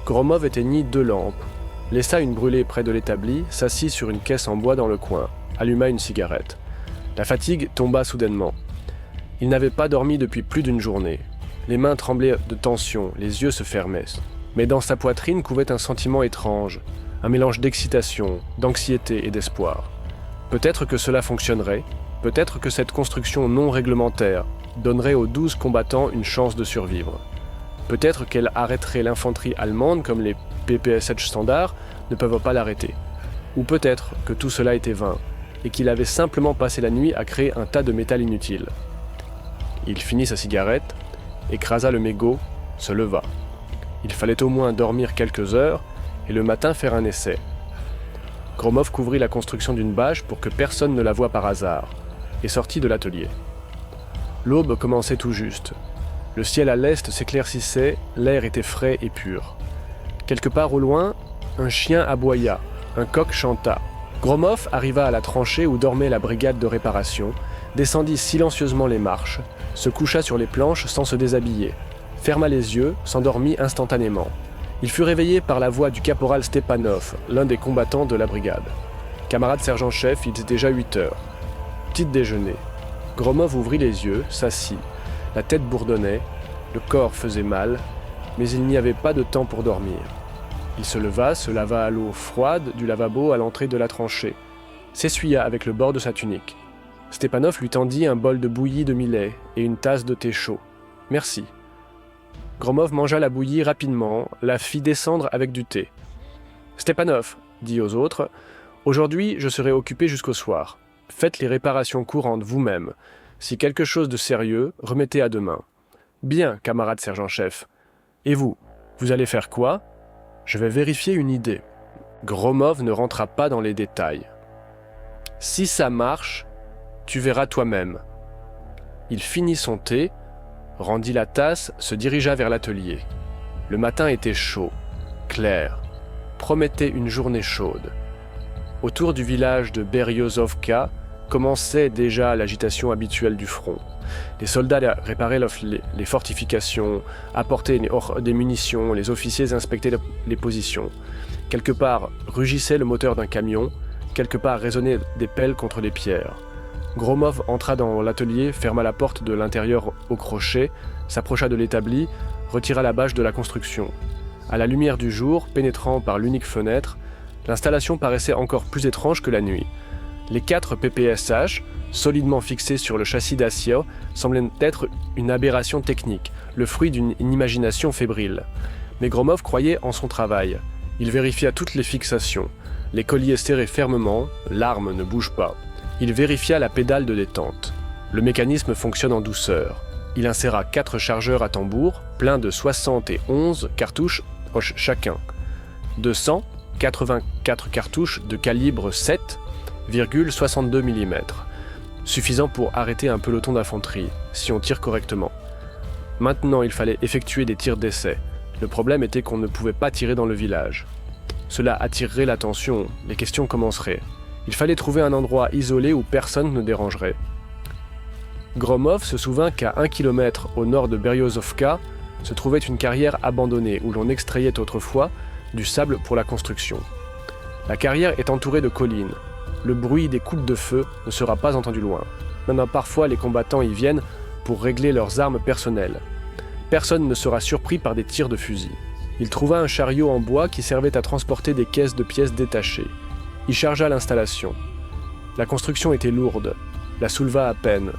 Gromov éteignit 2 lampes, laissa une brûlée près de l'établi, s'assit sur une caisse en bois dans le coin, alluma une cigarette. La fatigue tomba soudainement. Il n'avait pas dormi depuis plus d'une journée. Les mains tremblaient de tension, les yeux se fermaient. Mais dans sa poitrine couvait un sentiment étrange, un mélange d'excitation, d'anxiété et d'espoir. Peut-être que cela fonctionnerait, peut-être que cette construction non réglementaire donnerait aux 12 combattants une chance de survivre. Peut-être qu'elle arrêterait l'infanterie allemande comme les PPSH standards ne peuvent pas l'arrêter. Ou peut-être que tout cela était vain, et qu'il avait simplement passé la nuit à créer un tas de métal inutile. Il finit sa cigarette, écrasa le mégot, se leva. Il fallait au moins dormir quelques heures, et le matin faire un essai. Gromov couvrit la construction d'une bâche pour que personne ne la voie par hasard, et sortit de l'atelier. L'aube commençait tout juste. Le ciel à l'est s'éclaircissait, l'air était frais et pur. Quelque part au loin, un chien aboya, un coq chanta. Gromov arriva à la tranchée où dormait la brigade de réparation, descendit silencieusement les marches, se coucha sur les planches sans se déshabiller, ferma les yeux, s'endormit instantanément. Il fut réveillé par la voix du caporal Stepanov, l'un des combattants de la brigade. Camarade sergent-chef, il était déjà 8 heures. Petit déjeuner. Gromov ouvrit les yeux, s'assit. La tête bourdonnait, le corps faisait mal, mais il n'y avait pas de temps pour dormir. Il se leva, se lava à l'eau froide du lavabo à l'entrée de la tranchée, s'essuya avec le bord de sa tunique. Stepanov lui tendit un bol de bouillie de millet et une tasse de thé chaud. « Merci. » Gromov mangea la bouillie rapidement, la fit descendre avec du thé. « Stepanov, » dit aux autres, « aujourd'hui je serai occupé jusqu'au soir. Faites les réparations courantes vous-même. Si quelque chose de sérieux, remettez à demain. »« Bien, camarade sergent-chef. Et vous, vous allez faire quoi ? » ?»« Je vais vérifier une idée. » Gromov ne rentra pas dans les détails. « Si ça marche, tu verras toi-même. » Il finit son thé, rendit la tasse, se dirigea vers l'atelier. Le matin était chaud, clair, promettait une journée chaude. Autour du village de Beryozovka commençait déjà l'agitation habituelle du front. Les soldats réparaient les fortifications, apportaient des munitions, les officiers inspectaient les positions. Quelque part rugissait le moteur d'un camion, quelque part résonnaient des pelles contre les pierres. Gromov entra dans l'atelier, ferma la porte de l'intérieur au crochet, s'approcha de l'établi, retira la bâche de la construction. À la lumière du jour, pénétrant par l'unique fenêtre, l'installation paraissait encore plus étrange que la nuit. Les 4 PPSH, solidement fixés sur le châssis d'acier, semblaient être une aberration technique, le fruit d'une imagination fébrile. Mais Gromov croyait en son travail. Il vérifia toutes les fixations. Les colliers serrés fermement, l'arme ne bouge pas. Il vérifia la pédale de détente. Le mécanisme fonctionne en douceur. Il inséra 4 chargeurs à tambour, pleins de 71 cartouches chacun. 284 cartouches de calibre 7,62 mm. Suffisant pour arrêter un peloton d'infanterie, si on tire correctement. Maintenant, il fallait effectuer des tirs d'essai. Le problème était qu'on ne pouvait pas tirer dans le village. Cela attirerait l'attention, les questions commenceraient. Il fallait trouver un endroit isolé où personne ne dérangerait. Gromov se souvint qu'à 1 km au nord de Beryozovka se trouvait une carrière abandonnée où l'on extrayait autrefois du sable pour la construction. La carrière est entourée de collines. Le bruit des coupes de feu ne sera pas entendu loin. Maintenant, parfois, les combattants y viennent pour régler leurs armes personnelles. Personne ne sera surpris par des tirs de fusil. Il trouva un chariot en bois qui servait à transporter des caisses de pièces détachées. Il chargea l'installation. La construction était lourde, la souleva à peine.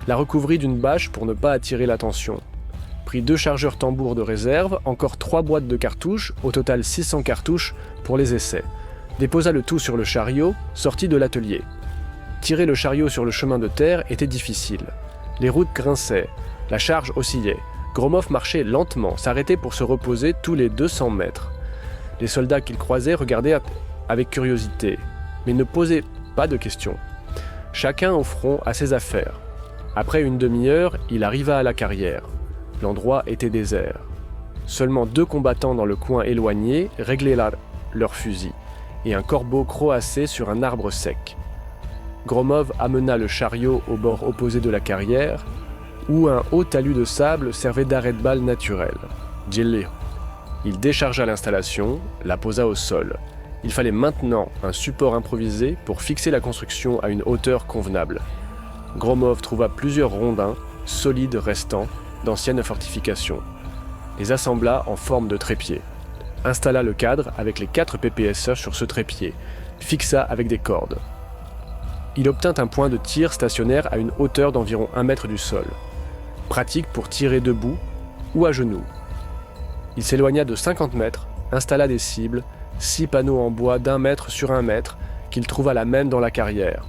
La recouvrit d'une bâche pour ne pas attirer l'attention. Prit 2 chargeurs tambours de réserve, encore 3 boîtes de cartouches, au total 600 cartouches pour les essais. Déposa le tout sur le chariot, sortit de l'atelier. Tirer le chariot sur le chemin de terre était difficile. Les routes grinçaient, la charge oscillait. Gromov marchait lentement, s'arrêtait pour se reposer tous les 200 mètres. Les soldats qu'il croisait regardaient avec curiosité, mais ne posaient pas de questions. Chacun au front à ses affaires. Après une demi-heure, il arriva à la carrière. L'endroit était désert. Seulement 2 combattants dans le coin éloigné réglaient leurs fusils, et un corbeau croassait sur un arbre sec. Gromov amena le chariot au bord opposé de la carrière, où un haut talus de sable servait d'arrêt de balle naturel. Djellé. Il déchargea l'installation, la posa au sol. Il fallait maintenant un support improvisé pour fixer la construction à une hauteur convenable. Gromov trouva plusieurs rondins, solides restants, d'anciennes fortifications. Les assembla en forme de trépied. Installa le cadre avec les 4 PPSH sur ce trépied, fixa avec des cordes. Il obtint un point de tir stationnaire à une hauteur d'environ 1 mètre du sol. Pratique pour tirer debout ou à genoux. Il s'éloigna de 50 mètres, installa des cibles, 6 panneaux en bois d'1 mètre sur 1 mètre qu'il trouva la même dans la carrière.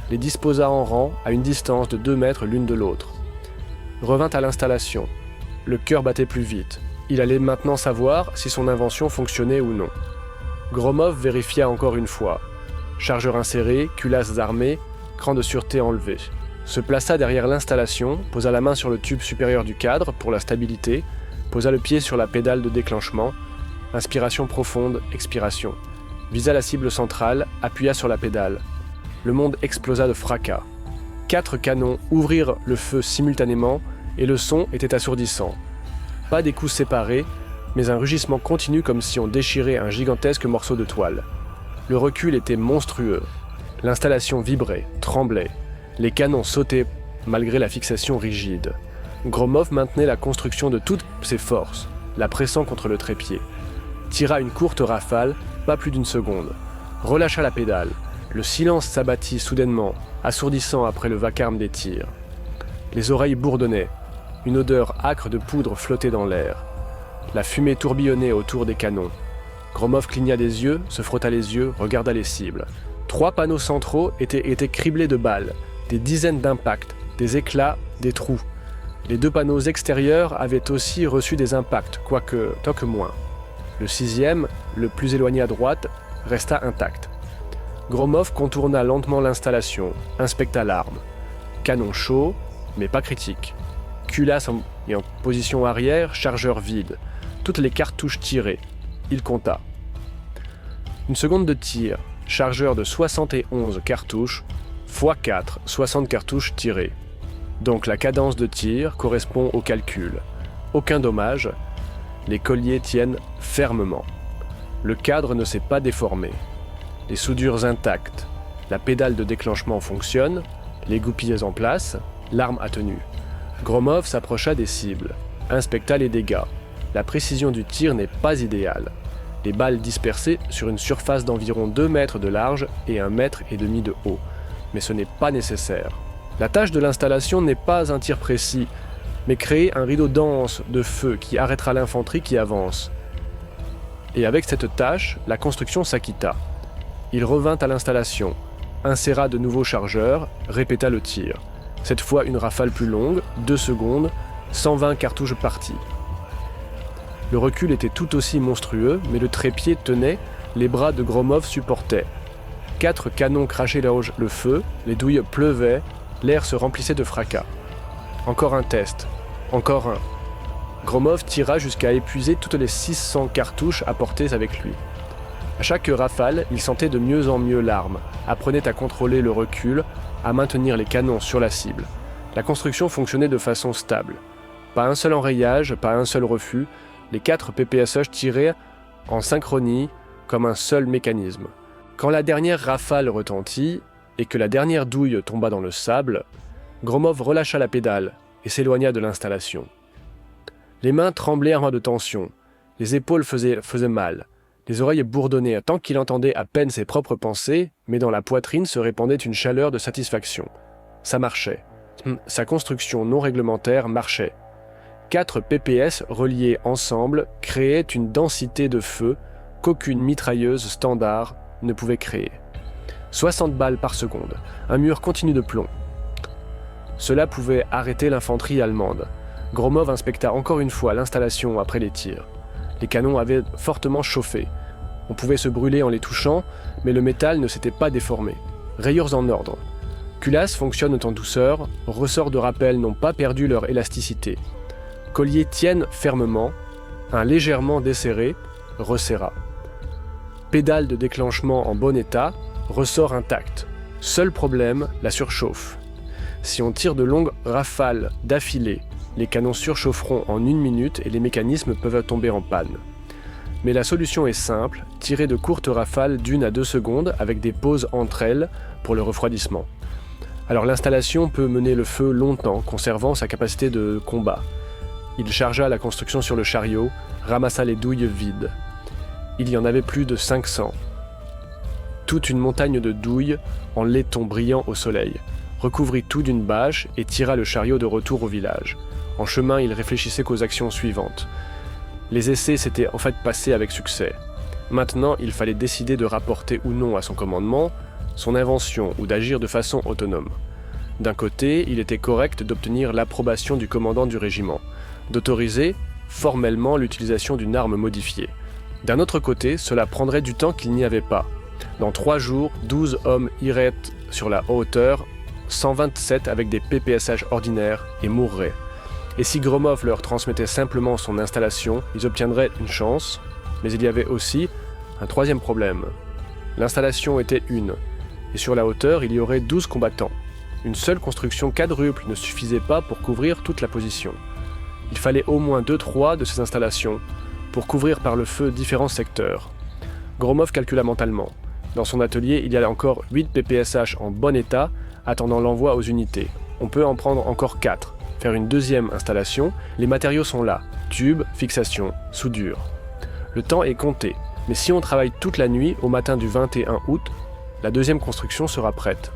Les disposa en rang à une distance de 2 mètres l'une de l'autre. Revint à l'installation. Le cœur battait plus vite. Il allait maintenant savoir si son invention fonctionnait ou non. Gromov vérifia encore une fois. Chargeur inséré, culasses armées, cran de sûreté enlevé. Se plaça derrière l'installation, posa la main sur le tube supérieur du cadre pour la stabilité, posa le pied sur la pédale de déclenchement, inspiration profonde, expiration. Visa la cible centrale, appuya sur la pédale. Le monde explosa de fracas. 4 canons ouvrirent le feu simultanément et le son était assourdissant. Pas des coups séparés, mais un rugissement continu comme si on déchirait un gigantesque morceau de toile. Le recul était monstrueux. L'installation vibrait, tremblait. Les canons sautaient malgré la fixation rigide. Gromov maintenait la construction de toutes ses forces, la pressant contre le trépied. Tira une courte rafale, pas plus d'une seconde. Relâcha la pédale. Le silence s'abattit soudainement, assourdissant après le vacarme des tirs. Les oreilles bourdonnaient. Une odeur âcre de poudre flottait dans l'air. La fumée tourbillonnait autour des canons. Gromov cligna des yeux, se frotta les yeux, regarda les cibles. 3 panneaux centraux étaient criblés de balles, des dizaines d'impacts, des éclats, des trous. Les 2 panneaux extérieurs avaient aussi reçu des impacts, quoique moins. Le 6e, le plus éloigné à droite, resta intact. Gromov contourna lentement l'installation, inspecta l'arme. Canon chaud, mais pas critique. Culasse en position arrière, chargeur vide. Toutes les cartouches tirées. Il compta. Une seconde de tir, chargeur de 71 cartouches, x 4, 60 cartouches tirées. Donc la cadence de tir correspond au calcul. Aucun dommage. Les colliers tiennent fermement. Le cadre ne s'est pas déformé. Les soudures intactes. La pédale de déclenchement fonctionne. Les goupillés en place. L'arme a tenu. Gromov s'approcha des cibles. Inspecta les dégâts. La précision du tir n'est pas idéale. Les balles dispersées sur une surface d'environ 2 mètres de large et 1,5 mètre de haut. Mais ce n'est pas nécessaire. La tâche de l'installation n'est pas un tir précis, mais créer un rideau dense de feu qui arrêtera l'infanterie qui avance. Et avec cette tâche, la construction s'acquitta. Il revint à l'installation, inséra de nouveaux chargeurs, répéta le tir. Cette fois une rafale plus longue, 2 secondes, 120 cartouches parties. Le recul était tout aussi monstrueux, mais le trépied tenait, les bras de Gromov supportaient. 4 canons crachaient le feu, les douilles pleuvaient, l'air se remplissait de fracas. Encore un test, encore un. Gromov tira jusqu'à épuiser toutes les 600 cartouches apportées avec lui. À chaque rafale, il sentait de mieux en mieux l'arme, apprenait à contrôler le recul, à maintenir les canons sur la cible. La construction fonctionnait de façon stable. Pas un seul enrayage, pas un seul refus, les 4 PPSH tiraient en synchronie comme un seul mécanisme. Quand la dernière rafale retentit et que la dernière douille tomba dans le sable, Gromov relâcha la pédale et s'éloigna de l'installation. Les mains tremblaient armées de tension, les épaules faisaient mal, les oreilles bourdonnaient tant qu'il entendait à peine ses propres pensées, mais dans la poitrine se répandait une chaleur de satisfaction. Ça marchait. Sa construction non réglementaire marchait. 4 PPS reliés ensemble créaient une densité de feu qu'aucune mitrailleuse standard ne pouvait créer. 60 balles par seconde, un mur continu de plomb. Cela pouvait arrêter l'infanterie allemande. Gromov inspecta encore une fois l'installation après les tirs. Les canons avaient fortement chauffé. On pouvait se brûler en les touchant, mais le métal ne s'était pas déformé. Rayures en ordre. Culasses fonctionnent en douceur, ressorts de rappel n'ont pas perdu leur élasticité. Colliers tiennent fermement, un légèrement desserré resserra. Pédale de déclenchement en bon état, ressort intact. Seul problème, la surchauffe. Si on tire de longues rafales d'affilée, les canons surchaufferont en 1 minute et les mécanismes peuvent tomber en panne. Mais la solution est simple, tirer de courtes rafales d'1 à 2 secondes avec des pauses entre elles pour le refroidissement. Alors l'installation peut mener le feu longtemps, conservant sa capacité de combat. Il chargea la construction sur le chariot, ramassa les douilles vides. Il y en avait plus de 500. Toute une montagne de douilles, en laiton brillant au soleil, recouvrit tout d'une bâche et tira le chariot de retour au village. En chemin, il réfléchissait qu'aux actions suivantes. Les essais s'étaient en fait passés avec succès. Maintenant, il fallait décider de rapporter ou non à son commandement son invention ou d'agir de façon autonome. D'un côté, il était correct d'obtenir l'approbation du commandant du régiment, d'autoriser formellement l'utilisation d'une arme modifiée. D'un autre côté, cela prendrait du temps qu'il n'y avait pas. Dans 3 jours, 12 hommes iraient sur la hauteur, 127 avec des PPSH ordinaires et mourraient. Et si Gromov leur transmettait simplement son installation, ils obtiendraient une chance, mais il y avait aussi un 3e problème. L'installation était une, et sur la hauteur, il y aurait 12 combattants. Une seule construction quadruple ne suffisait pas pour couvrir toute la position. Il fallait au moins 2-3 de ces installations pour couvrir par le feu différents secteurs. Gromov calcula mentalement. Dans son atelier, il y a encore 8 PPSH en bon état, attendant l'envoi aux unités. On peut en prendre encore 4. Faire une deuxième installation, les matériaux sont là. Tubes, fixation, soudure. Le temps est compté, mais si on travaille toute la nuit, au matin du 21 août, la deuxième construction sera prête.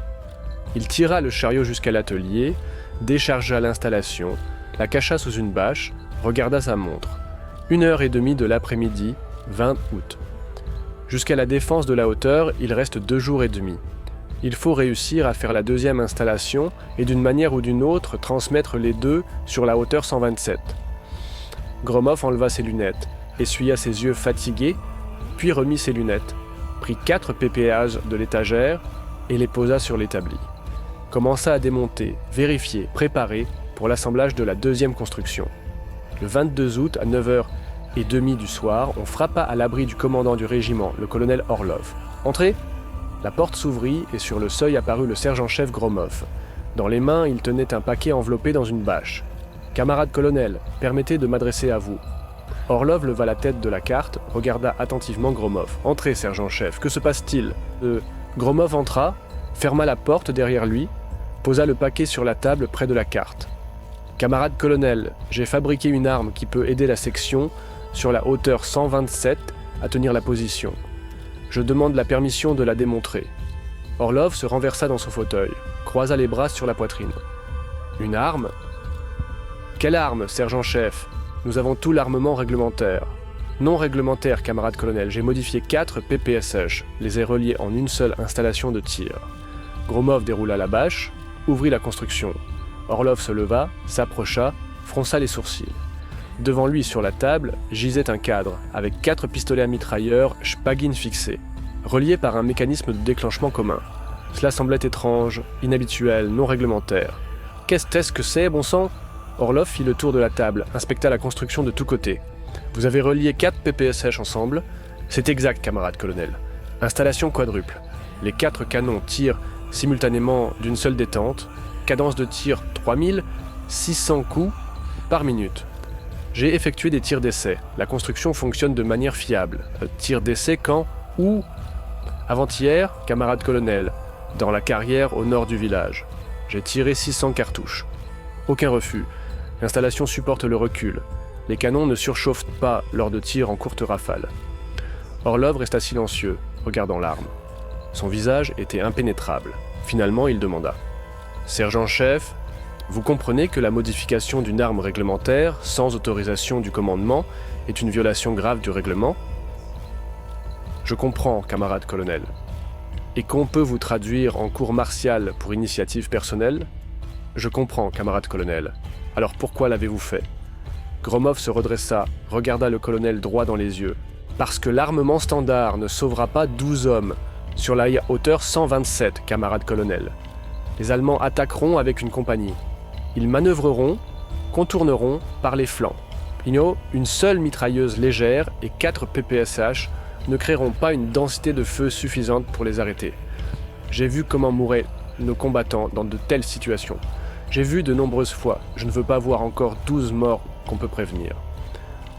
Il tira le chariot jusqu'à l'atelier, déchargea l'installation, la cacha sous une bâche, regarda sa montre. 1h30 de l'après-midi, 20 août. Jusqu'à la défense de la hauteur, il reste 2 jours et demi. Il faut réussir à faire la deuxième installation et d'une manière ou d'une autre transmettre les deux sur la hauteur 127. Gromov enleva ses lunettes, essuya ses yeux fatigués, puis remit ses lunettes, prit 4 PPAs de l'étagère et les posa sur l'établi. Commença à démonter, vérifier, préparer pour l'assemblage de la deuxième construction. Le 22 août à 9h30 du soir, on frappa à l'abri du commandant du régiment, le colonel Orlov. « Entrez !» La porte s'ouvrit et sur le seuil apparut le sergent-chef Gromov. Dans les mains, il tenait un paquet enveloppé dans une bâche. « Camarade colonel, permettez de m'adresser à vous. » Orlov leva la tête de la carte, regarda attentivement Gromov. « Entrez, sergent-chef, que se passe-t-il » Gromov entra, ferma la porte derrière lui, posa le paquet sur la table près de la carte. « Camarade colonel, j'ai fabriqué une arme qui peut aider la section sur la hauteur 127 à tenir la position. Je demande la permission de la démontrer. » Orlov se renversa dans son fauteuil, croisa les bras sur la poitrine. « Une arme ? Quelle arme, sergent-chef ? Nous avons tout l'armement réglementaire. » « Non réglementaire, camarade colonel, j'ai modifié 4 PPSH, les ai reliés en une seule installation de tir. » Gromov déroula la bâche, ouvrit la construction. Orlov se leva, s'approcha, fronça les sourcils. Devant lui, sur la table, gisait un cadre, avec 4 pistolets à mitrailleur Shpagin fixés, reliés par un mécanisme de déclenchement commun. Cela semblait étrange, inhabituel, non réglementaire. « Qu'est-ce que c'est, bon sang ?» Orlov fit le tour de la table, inspecta la construction de tous côtés. « Vous avez relié 4 PPSH ensemble ?» ?»« C'est exact, camarade colonel. Installation quadruple. Les 4 canons tirent simultanément d'une seule détente, cadence de tir 3600 coups par minute. J'ai effectué des tirs d'essai. La construction fonctionne de manière fiable. Tir d'essai quand ? Où ? Avant-hier, camarade colonel, dans la carrière au nord du village. J'ai tiré 600 cartouches. Aucun refus. L'installation supporte le recul. Les canons ne surchauffent pas lors de tirs en courte rafale. Orlov resta silencieux, regardant l'arme. Son visage était impénétrable. Finalement, il demanda. « Sergent-chef, vous comprenez que la modification d'une arme réglementaire, sans autorisation du commandement, est une violation grave du règlement ? » « Je comprends, camarade colonel. Et qu'on peut vous traduire en cour martiale pour initiative personnelle ? Je comprends, camarade colonel. Alors pourquoi l'avez-vous fait ? » Gromov se redressa, regarda le colonel droit dans les yeux. « Parce que l'armement standard ne sauvera pas 12 hommes sur la hauteur 127, camarade colonel. Les Allemands attaqueront avec une compagnie. Ils manœuvreront, contourneront par les flancs. Une seule mitrailleuse légère et 4 PPSH ne créeront pas une densité de feu suffisante pour les arrêter. J'ai vu comment mouraient nos combattants dans de telles situations. J'ai vu de nombreuses fois, je ne veux pas voir encore 12 morts qu'on peut prévenir. »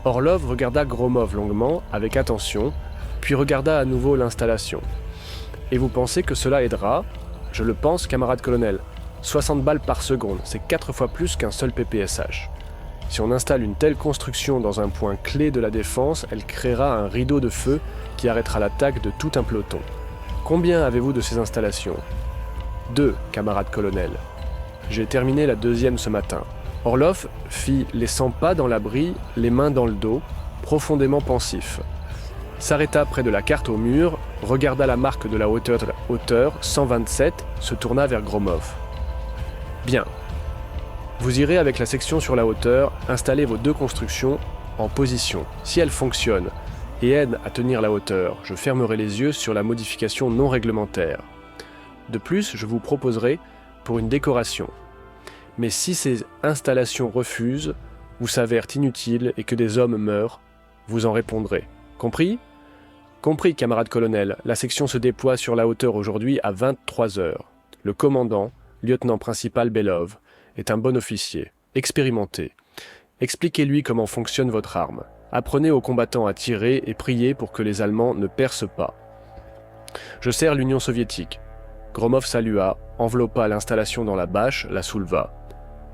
Orlov regarda Gromov longuement, avec attention, puis regarda à nouveau l'installation. « Et vous pensez que cela aidera ? » ?»« Je le pense, camarade colonel. 60 balles par seconde, c'est 4 fois plus qu'un seul PPSH. Si on installe une telle construction dans un point clé de la défense, elle créera un rideau de feu qui arrêtera l'attaque de tout un peloton. Combien avez-vous de ces installations ? 2, camarade colonel. J'ai terminé la deuxième ce matin. » Orlov fit les 100 pas dans l'abri, les mains dans le dos, profondément pensif. S'arrêta près de la carte au mur, regarda la marque de la hauteur 127, se tourna vers Gromov. « Bien. Vous irez avec la section sur la hauteur, installer vos 2 constructions en position. Si elles fonctionnent et aident à tenir la hauteur, je fermerai les yeux sur la modification non réglementaire. De plus, je vous proposerai pour une décoration. Mais si ces installations refusent, ou s'avèrent inutiles et que des hommes meurent, vous en répondrez. Compris ? Compris, camarade colonel. La section se déploie sur la hauteur aujourd'hui à 23 heures. Le commandant, lieutenant principal Belov, est un bon officier, expérimenté. Expliquez-lui comment fonctionne votre arme. Apprenez aux combattants à tirer et priez pour que les Allemands ne percent pas. Je sers l'Union soviétique. Gromov salua, enveloppa l'installation dans la bâche, la souleva.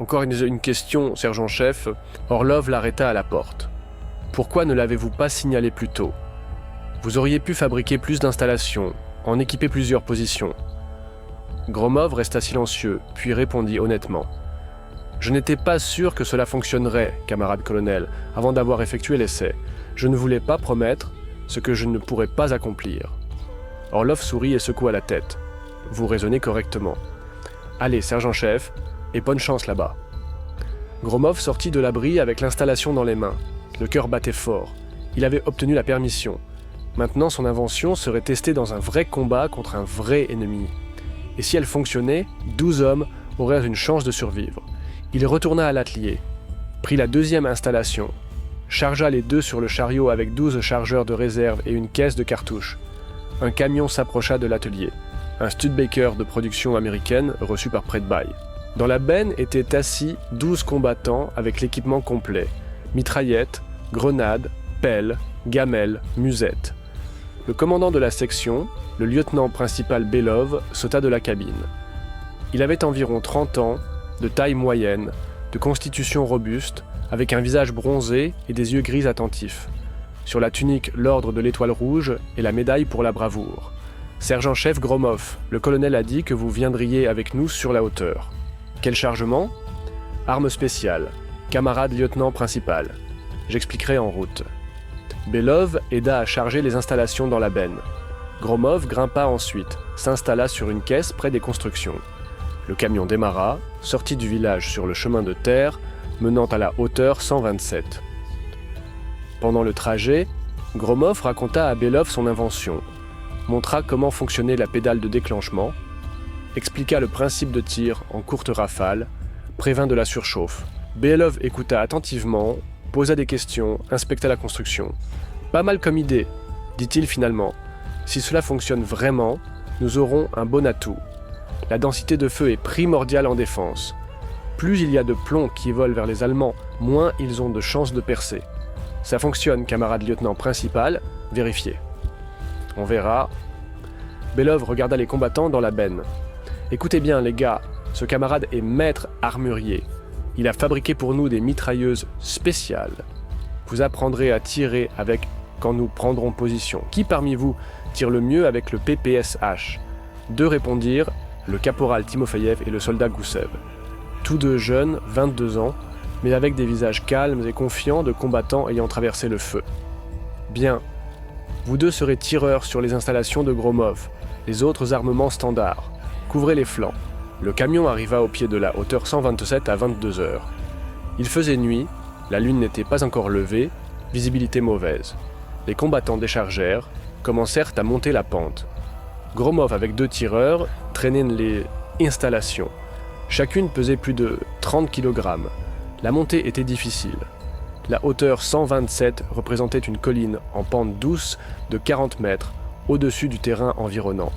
Encore une question, sergent-chef. Orlov l'arrêta à la porte. Pourquoi ne l'avez-vous pas signalé plus tôt? Vous auriez pu fabriquer plus d'installations, en équiper plusieurs positions. Gromov resta silencieux, puis répondit honnêtement. Je n'étais pas sûr que cela fonctionnerait, camarade colonel, avant d'avoir effectué l'essai. Je ne voulais pas promettre ce que je ne pourrais pas accomplir. Orlov sourit et secoua la tête. Vous raisonnez correctement. Allez, sergent-chef, et bonne chance là-bas. Gromov sortit de l'abri avec l'installation dans les mains. Le cœur battait fort. Il avait obtenu la permission. Maintenant, son invention serait testée dans un vrai combat contre un vrai ennemi. Et si elle fonctionnait, 12 hommes auraient une chance de survivre. Il retourna à l'atelier, prit la deuxième installation, chargea les deux sur le chariot avec 12 chargeurs de réserve et une caisse de cartouches. Un camion s'approcha de l'atelier, un Studebaker de production américaine reçu par Predby. Dans la benne étaient assis 12 combattants avec l'équipement complet, mitraillettes, grenades, pelles, gamelles, musettes. Le commandant de la section, le lieutenant principal Belov, sauta de la cabine. Il avait environ 30 ans, de taille moyenne, de constitution robuste, avec un visage bronzé et des yeux gris attentifs. Sur la tunique, l'ordre de l'étoile rouge et la médaille pour la bravoure. Sergent-chef Gromov, le colonel a dit que vous viendriez avec nous sur la hauteur. Quel chargement? Arme spéciale. Camarade lieutenant principal. J'expliquerai en route. Belov aida à charger les installations dans la benne. Gromov grimpa ensuite, s'installa sur une caisse près des constructions. Le camion démarra, sortit du village sur le chemin de terre, menant à la hauteur 127. Pendant le trajet, Gromov raconta à Belov son invention, montra comment fonctionnait la pédale de déclenchement, expliqua le principe de tir en courte rafale, prévint de la surchauffe. Belov écouta attentivement, posa des questions, inspecta la construction. « Pas mal comme idée, dit-il finalement. Si cela fonctionne vraiment, nous aurons un bon atout. La densité de feu est primordiale en défense. Plus il y a de plomb qui volent vers les Allemands, moins ils ont de chances de percer. Ça fonctionne, camarade lieutenant principal, vérifiez. On verra. » Belov regarda les combattants dans la benne. « Écoutez bien les gars, ce camarade est maître armurier. Il a fabriqué pour nous des mitrailleuses spéciales. Vous apprendrez à tirer avec quand nous prendrons position. Qui parmi vous tire le mieux avec le PPSH » Deux répondirent, le caporal Timofeyev et le soldat Goussev. Tous deux jeunes, 22 ans, mais avec des visages calmes et confiants de combattants ayant traversé le feu. Bien. Vous deux serez tireurs sur les installations de Gromov, les autres armements standards. Couvrez les flancs. Le camion arriva au pied de la hauteur 127 à 22 heures. Il faisait nuit, la lune n'était pas encore levée, visibilité mauvaise. Les combattants déchargèrent, commencèrent à monter la pente. Gromov avec 2 tireurs traînait les installations. Chacune pesait plus de 30 kg. La montée était difficile. La hauteur 127 représentait une colline en pente douce de 40 mètres, au-dessus du terrain environnant.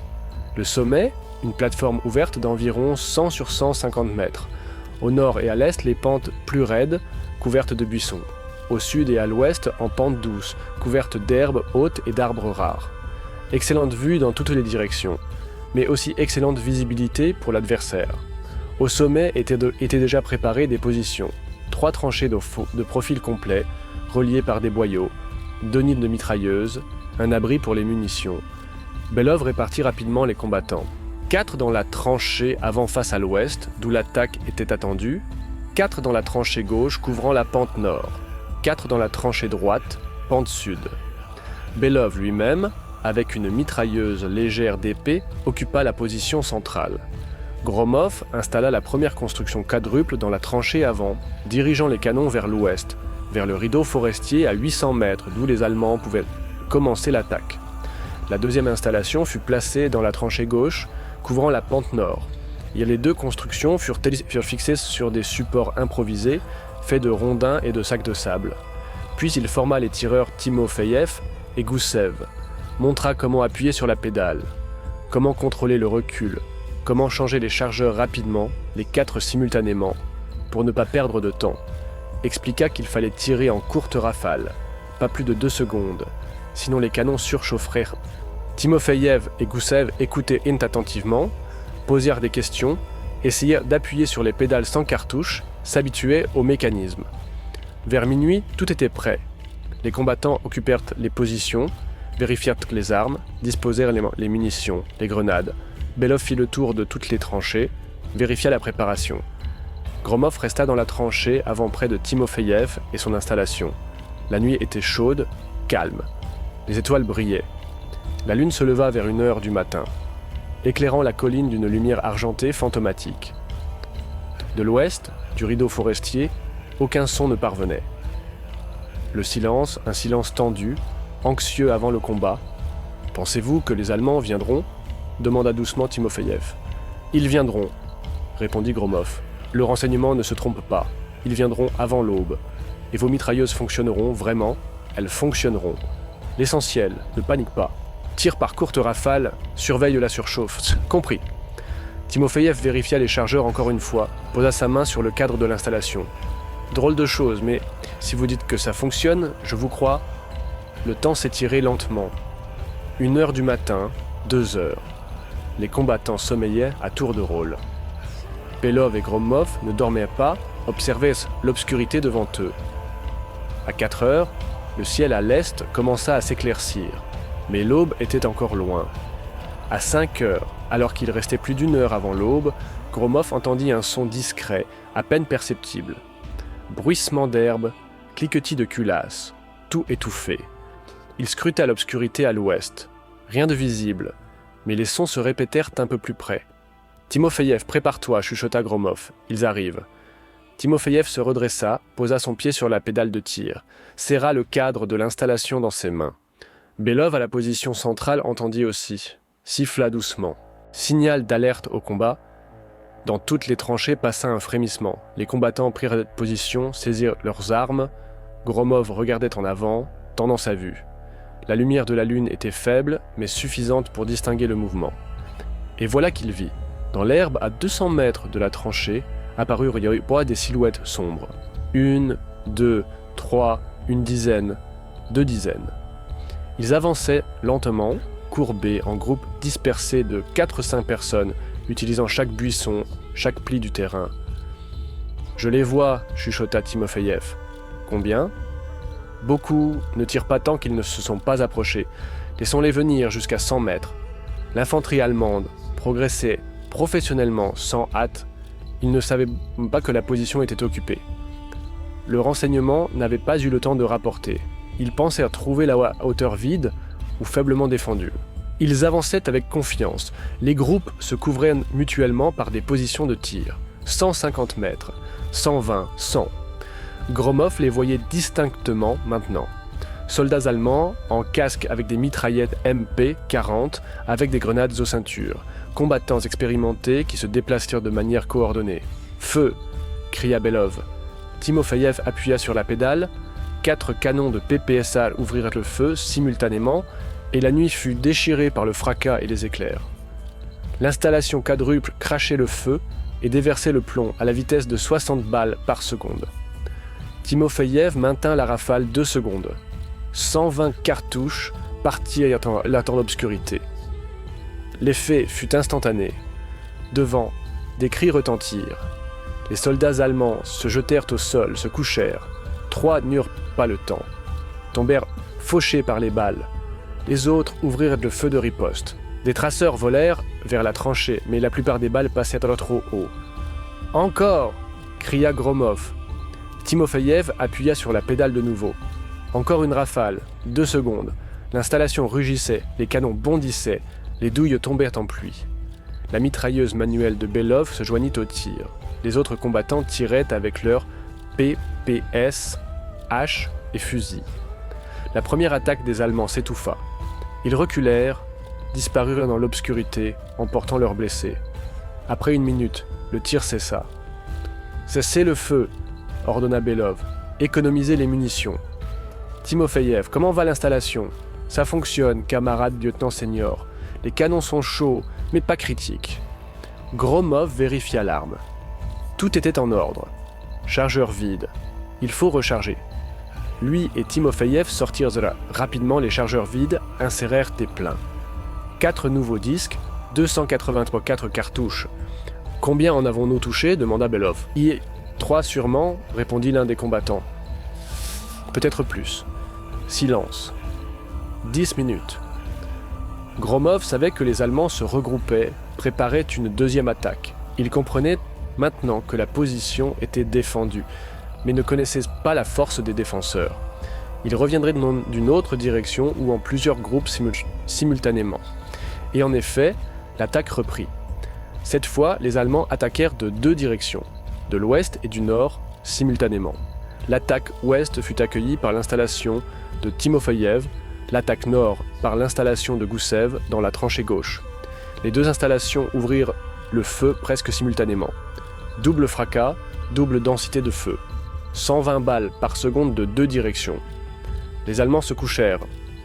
Le sommet, une plateforme ouverte d'environ 100 sur 150 mètres. Au nord et à l'est, les pentes plus raides, couvertes de buissons. Au sud et à l'ouest, en pente douce, couvertes d'herbes hautes et d'arbres rares. Excellente vue dans toutes les directions, mais aussi excellente visibilité pour l'adversaire. Au sommet étaient déjà préparées des positions. 3 tranchées de profil complet, reliées par des boyaux, 2 nids de mitrailleuses, un abri pour les munitions. Belov répartit rapidement les combattants. 4 dans la tranchée avant face à l'ouest, d'où l'attaque était attendue, 4 dans la tranchée gauche couvrant la pente nord, 4 dans la tranchée droite, pente sud. Belov lui-même, avec une mitrailleuse légère d'épée, occupa la position centrale. Gromov installa la première construction quadruple dans la tranchée avant, dirigeant les canons vers l'ouest, vers le rideau forestier à 800 mètres d'où les Allemands pouvaient commencer l'attaque. La deuxième installation fut placée dans la tranchée gauche, couvrant la pente nord. Les 2 constructions furent fixées sur des supports improvisés, faits de rondins et de sacs de sable. Puis il forma les tireurs Timofeyev et Goussev, montra comment appuyer sur la pédale, comment contrôler le recul, comment changer les chargeurs rapidement, les 4 simultanément, pour ne pas perdre de temps. Expliqua qu'il fallait tirer en courte rafale, pas plus de 2 secondes, sinon les canons surchaufferaient Timofeyev et Goussev écoutaient attentivement, posèrent des questions, essayèrent d'appuyer sur les pédales sans cartouche, s'habituaient au mécanisme. Vers minuit, tout était prêt. Les combattants occupèrent les positions, vérifièrent les armes, disposèrent les munitions, les grenades. Belov fit le tour de toutes les tranchées, vérifia la préparation. Gromov resta dans la tranchée avant près de Timofeyev et son installation. La nuit était chaude, calme. Les étoiles brillaient. La lune se leva vers 1h du matin, éclairant la colline d'une lumière argentée fantomatique. De l'ouest, du rideau forestier, aucun son ne parvenait. Le silence, un silence tendu, anxieux avant le combat. « Pensez-vous que les Allemands viendront » demanda doucement Timofeyev. « Ils viendront » répondit Gromov. « Le renseignement ne se trompe pas. Ils viendront avant l'aube. Et vos mitrailleuses fonctionneront vraiment. Elles fonctionneront. L'essentiel, ne panique pas. Tire par courte rafale, surveille la surchauffe. Compris. » Timofeyev vérifia les chargeurs encore une fois, posa sa main sur le cadre de l'installation. « Drôle de chose, mais si vous dites que ça fonctionne, je vous crois. » Le temps s'étirait lentement. 1h du matin, 2h. Les combattants sommeillaient à tour de rôle. Belov et Gromov ne dormaient pas, observaient l'obscurité devant eux. À 4h, le ciel à l'est commença à s'éclaircir, mais l'aube était encore loin. À 5h, alors qu'il restait plus d'1 heure avant l'aube, Gromov entendit un son discret, à peine perceptible. Bruissement d'herbe, cliquetis de culasses, tout étouffé. Il scruta l'obscurité à l'ouest. Rien de visible, mais les sons se répétèrent un peu plus près. « Timofeyev, prépare-toi » chuchota Gromov. « Ils arrivent. » Timofeyev se redressa, posa son pied sur la pédale de tir, serra le cadre de l'installation dans ses mains. Belov, à la position centrale, entendit aussi. Siffla doucement. Signal d'alerte au combat. Dans toutes les tranchées passa un frémissement. Les combattants prirent position, saisirent leurs armes. Gromov regardait en avant, tendant sa vue. La lumière de la lune était faible, mais suffisante pour distinguer le mouvement. Et voilà qu'il vit. Dans l'herbe, à 200 mètres de la tranchée, apparurent des silhouettes sombres. 1, 2, 3, une dizaine, 2 dizaines. Ils avançaient lentement, courbés, en groupes dispersés de 4-5 personnes, utilisant chaque buisson, chaque pli du terrain. « Je les vois » chuchota Timofeyev. « Combien » ? « Beaucoup ne tirent pas tant qu'ils ne se sont pas approchés. Laissons-les venir jusqu'à 100 mètres. » L'infanterie allemande progressait professionnellement, sans hâte. Ils ne savaient pas que la position était occupée. Le renseignement n'avait pas eu le temps de rapporter. Ils pensèrent trouver la hauteur vide ou faiblement défendue. Ils avançaient avec confiance. Les groupes se couvraient mutuellement par des positions de tir. 150 mètres, 120, 100. Gromov les voyait distinctement maintenant. Soldats allemands en casque avec des mitraillettes MP-40 avec des grenades aux ceintures. Combattants expérimentés qui se déplacèrent de manière coordonnée. « Feu !» cria Belov. Timofeyev appuya sur la pédale. 4 canons de PPSA ouvrirent le feu simultanément et la nuit fut déchirée par le fracas et les éclairs. L'installation quadruple crachait le feu et déversait le plomb à la vitesse de 60 balles par seconde. Timofeyev maintint la rafale 2 secondes. 120 cartouches partirent dans l'obscurité. L'effet fut instantané. Devant, des cris retentirent. Les soldats allemands se jetèrent au sol, se couchèrent. 3 n'eurent pas le temps. Tombèrent fauchés par les balles. Les autres ouvrirent le feu de riposte. Des traceurs volèrent vers la tranchée, mais la plupart des balles passèrent trop haut. « Encore !» cria Gromov. Timofeyev appuya sur la pédale de nouveau. Encore une rafale, 2 secondes. L'installation rugissait, les canons bondissaient, les douilles tombèrent en pluie. La mitrailleuse manuelle de Belov se joignit au tir. Les autres combattants tiraient avec leurs PPS, haches et fusils. La première attaque des Allemands s'étouffa. Ils reculèrent, disparurent dans l'obscurité, emportant leurs blessés. Après 1 minute, le tir cessa. « Cessez le feu !» ordonna Belov. « Économisez les munitions. » Timofeyev, comment va l'installation ? Ça fonctionne, camarade lieutenant senior. Les canons sont chauds, mais pas critiques. Gromov vérifia l'arme. Tout était en ordre. Chargeur vide. Il faut recharger. Lui et Timofeyev sortirent rapidement les chargeurs vides, insérèrent des pleins. 4 nouveaux disques, 284 cartouches. Combien en avons-nous touché demanda Belov. 3 sûrement, répondit l'un des combattants. Peut-être plus. Silence. 10 minutes. Gromov savait que les Allemands se regroupaient, préparaient une deuxième attaque. Il comprenait maintenant que la position était défendue, mais ne connaissait pas la force des défenseurs. Ils reviendraient d'une autre direction ou en plusieurs groupes simultanément. Et en effet, l'attaque reprit. Cette fois, les Allemands attaquèrent de 2 directions, de l'ouest et du nord, simultanément. L'attaque ouest fut accueillie par l'installation de Timofeyev, l'attaque nord par l'installation de Goussev dans la tranchée gauche. Les 2 installations ouvrirent le feu presque simultanément. Double fracas, double densité de feu. 120 balles par seconde de 2 directions. Les Allemands se couchèrent,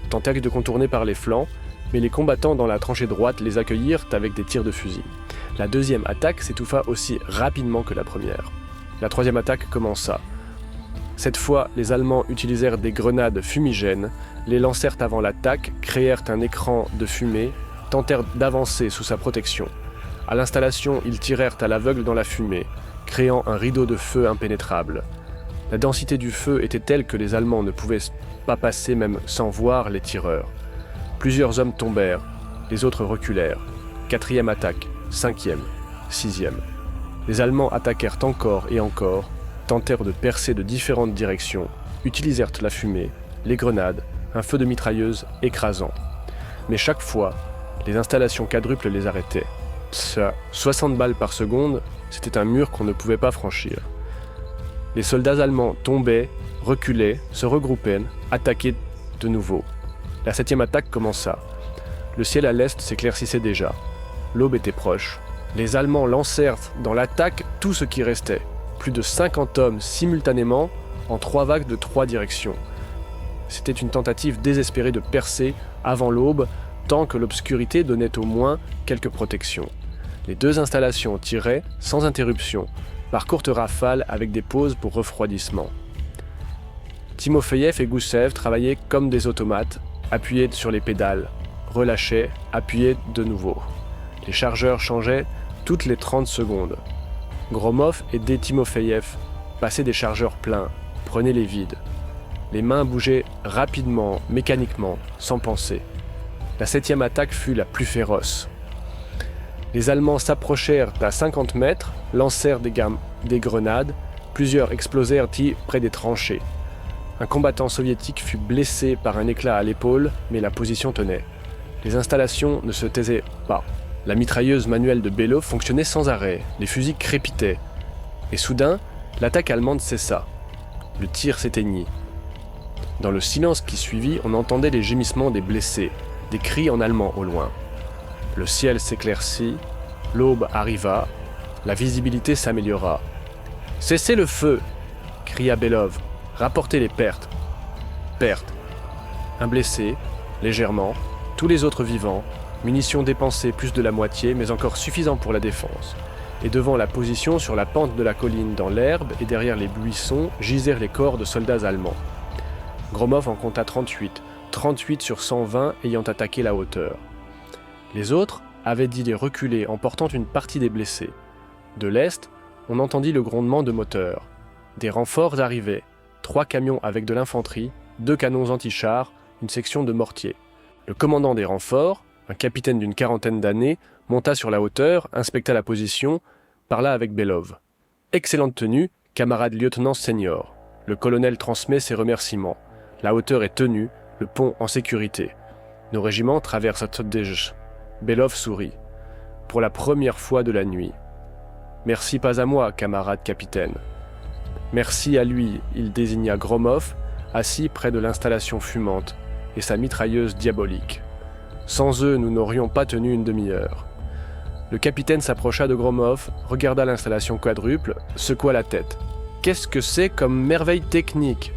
tentèrent de contourner par les flancs, mais les combattants dans la tranchée droite les accueillirent avec des tirs de fusil. La deuxième attaque s'étouffa aussi rapidement que la première. La troisième attaque commença. Cette fois, les Allemands utilisèrent des grenades fumigènes, les lancèrent avant l'attaque, créèrent un écran de fumée, tentèrent d'avancer sous sa protection. À l'installation, ils tirèrent à l'aveugle dans la fumée, créant un rideau de feu impénétrable. La densité du feu était telle que les Allemands ne pouvaient pas passer même sans voir les tireurs. Plusieurs hommes tombèrent, les autres reculèrent. 4e attaque, 5e, 6e. Les Allemands attaquèrent encore et encore, tentèrent de percer de différentes directions, utilisèrent la fumée, les grenades, un feu de mitrailleuse écrasant. Mais chaque fois, les installations quadruples les arrêtaient. 60 balles par seconde, c'était un mur qu'on ne pouvait pas franchir. Les soldats allemands tombaient, reculaient, se regroupaient, attaquaient de nouveau. La 7e attaque commença. Le ciel à l'est s'éclaircissait déjà. L'aube était proche. Les Allemands lancèrent dans l'attaque tout ce qui restait. Plus de 50 hommes simultanément en 3 vagues de 3 directions. C'était une tentative désespérée de percer avant l'aube, tant que l'obscurité donnait au moins quelques protections. Les 2 installations tiraient, sans interruption, par courtes rafales avec des pauses pour refroidissement. Timofeyev et Goussev travaillaient comme des automates, appuyaient sur les pédales, relâchaient, appuyaient de nouveau. Les chargeurs changeaient toutes les 30 secondes. Gromov aidait Timofeyev, passait des chargeurs pleins, prenait les vides. Les mains bougeaient rapidement, mécaniquement, sans penser. La 7e attaque fut la plus féroce. Les Allemands s'approchèrent à 50 mètres, lancèrent des grenades, plusieurs explosèrent près des tranchées. Un combattant soviétique fut blessé par un éclat à l'épaule, mais la position tenait. Les installations ne se taisaient pas. La mitrailleuse manuelle de Belov fonctionnait sans arrêt, les fusils crépitaient. Et soudain, l'attaque allemande cessa. Le tir s'éteignit. Dans le silence qui suivit, on entendait les gémissements des blessés, des cris en allemand au loin. Le ciel s'éclaircit, l'aube arriva, la visibilité s'améliora. « Cessez le feu !» cria Belov. « Rapportez les pertes. » Pertes. Un blessé, légèrement, tous les autres vivants, munitions dépensées plus de la moitié, mais encore suffisant pour la défense. Et devant la position sur la pente de la colline, dans l'herbe et derrière les buissons, gisèrent les corps de soldats allemands. Gromov en compta 38 sur 120 ayant attaqué la hauteur. Les autres avaient dit les reculer en portant une partie des blessés. De l'est, on entendit le grondement de moteurs. Des renforts arrivaient, 3 camions avec de l'infanterie, 2 canons anti-chars, une section de mortiers. Le commandant des renforts, un capitaine d'une 40aine d'années, monta sur la hauteur, inspecta la position, parla avec Belov. « Excellente tenue, camarade lieutenant senior. Le colonel transmet ses remerciements. La hauteur est tenue, le pont en sécurité. Nos régiments traversent Todej. » Belov sourit. « Pour la première fois de la nuit. »« Merci pas à moi, camarade capitaine. » Merci à lui, il désigna Gromov, assis près de l'installation fumante, et sa mitrailleuse diabolique. Sans eux, nous n'aurions pas tenu une demi-heure. Le capitaine s'approcha de Gromov, regarda l'installation quadruple, secoua la tête. Qu'est-ce que c'est comme merveille technique ?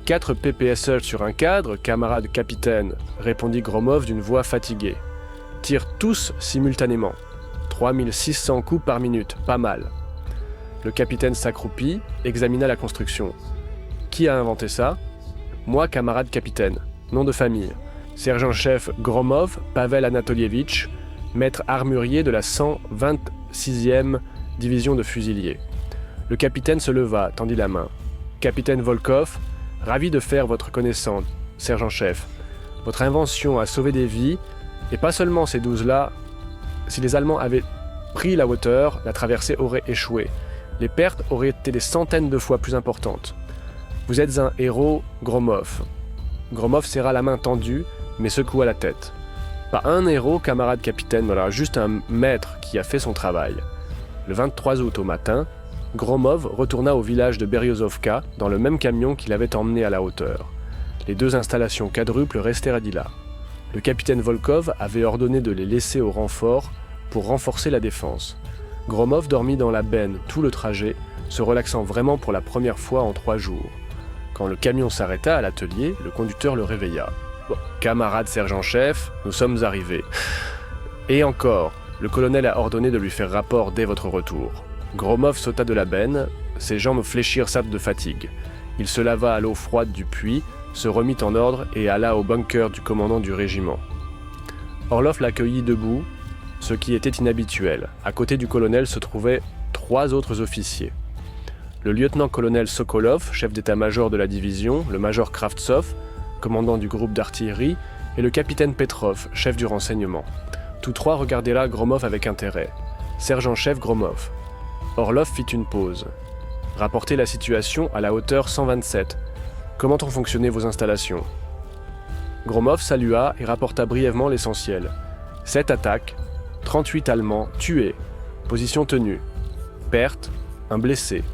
4 PPSE sur un cadre, camarade capitaine, répondit Gromov d'une voix fatiguée. Tirent tous simultanément. 3600 coups par minute, pas mal. Le capitaine s'accroupit, examina la construction. Qui a inventé ça ? Moi, camarade capitaine. Nom de famille. Sergent-chef Gromov Pavel Anatolievitch, maître armurier de la 126e division de fusiliers. Le capitaine se leva, tendit la main. Capitaine Volkov, ravi de faire votre connaissance, sergent-chef. Votre invention a sauvé des vies, et pas seulement ces 12-là. Si les Allemands avaient pris la hauteur, la traversée aurait échoué. Les pertes auraient été des centaines de fois plus importantes. Vous êtes un héros, Gromov. Gromov serra la main tendue, mais secoua la tête. Pas un héros, camarade capitaine, voilà, juste un maître qui a fait son travail. Le 23 août au matin, Gromov retourna au village de Beryozovka dans le même camion qu'il avait emmené à la hauteur. Les 2 installations quadruples restèrent là. Le capitaine Volkov avait ordonné de les laisser au renfort pour renforcer la défense. Gromov dormit dans la benne tout le trajet, se relaxant vraiment pour la première fois en 3 jours. Quand le camion s'arrêta à l'atelier, le conducteur le réveilla. « Bon, camarade sergent-chef, nous sommes arrivés. » Et encore, le colonel a ordonné de lui faire rapport dès votre retour. Gromov sauta de la benne, ses jambes fléchirent sables de fatigue. Il se lava à l'eau froide du puits, se remit en ordre et alla au bunker du commandant du régiment. Orlov l'accueillit debout, ce qui était inhabituel. À côté du colonel se trouvaient 3 autres officiers. Le lieutenant-colonel Sokolov, chef d'état-major de la division, le major Kravtsov, commandant du groupe d'artillerie, et le capitaine Petrov, chef du renseignement. Tous 3 regardaient là Gromov avec intérêt. Sergent-chef Gromov. Orlov fit une pause. Rapportez la situation à la hauteur 127. Comment ont fonctionné vos installations ? Gromov salua et rapporta brièvement l'essentiel. 7 attaques, 38 Allemands tués, position tenue, perte, un blessé.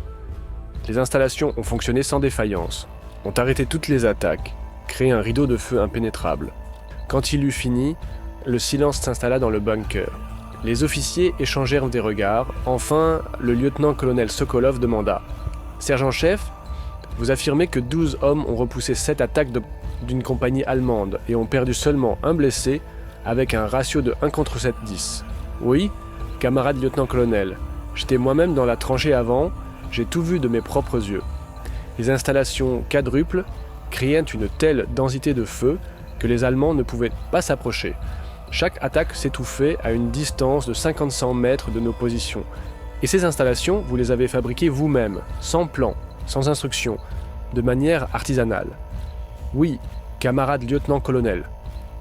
Les installations ont fonctionné sans défaillance, ont arrêté toutes les attaques, créé un rideau de feu impénétrable. Quand il eut fini, le silence s'installa dans le bunker. Les officiers échangèrent des regards. Enfin, le lieutenant-colonel Sokolov demanda « Sergent-chef, vous affirmez que 12 hommes ont repoussé 7 attaques d'une compagnie allemande et ont perdu seulement un blessé avec un ratio de 1 contre 7-10. Oui, camarade lieutenant-colonel, j'étais moi-même dans la tranchée avant, j'ai tout vu de mes propres yeux. Les installations quadruples créaient une telle densité de feu que les Allemands ne pouvaient pas s'approcher. Chaque attaque s'étouffait à une distance de 50-100 mètres de nos positions. Et ces installations, vous les avez fabriquées vous-même, sans plan, sans instruction, de manière artisanale. Oui, camarade lieutenant-colonel.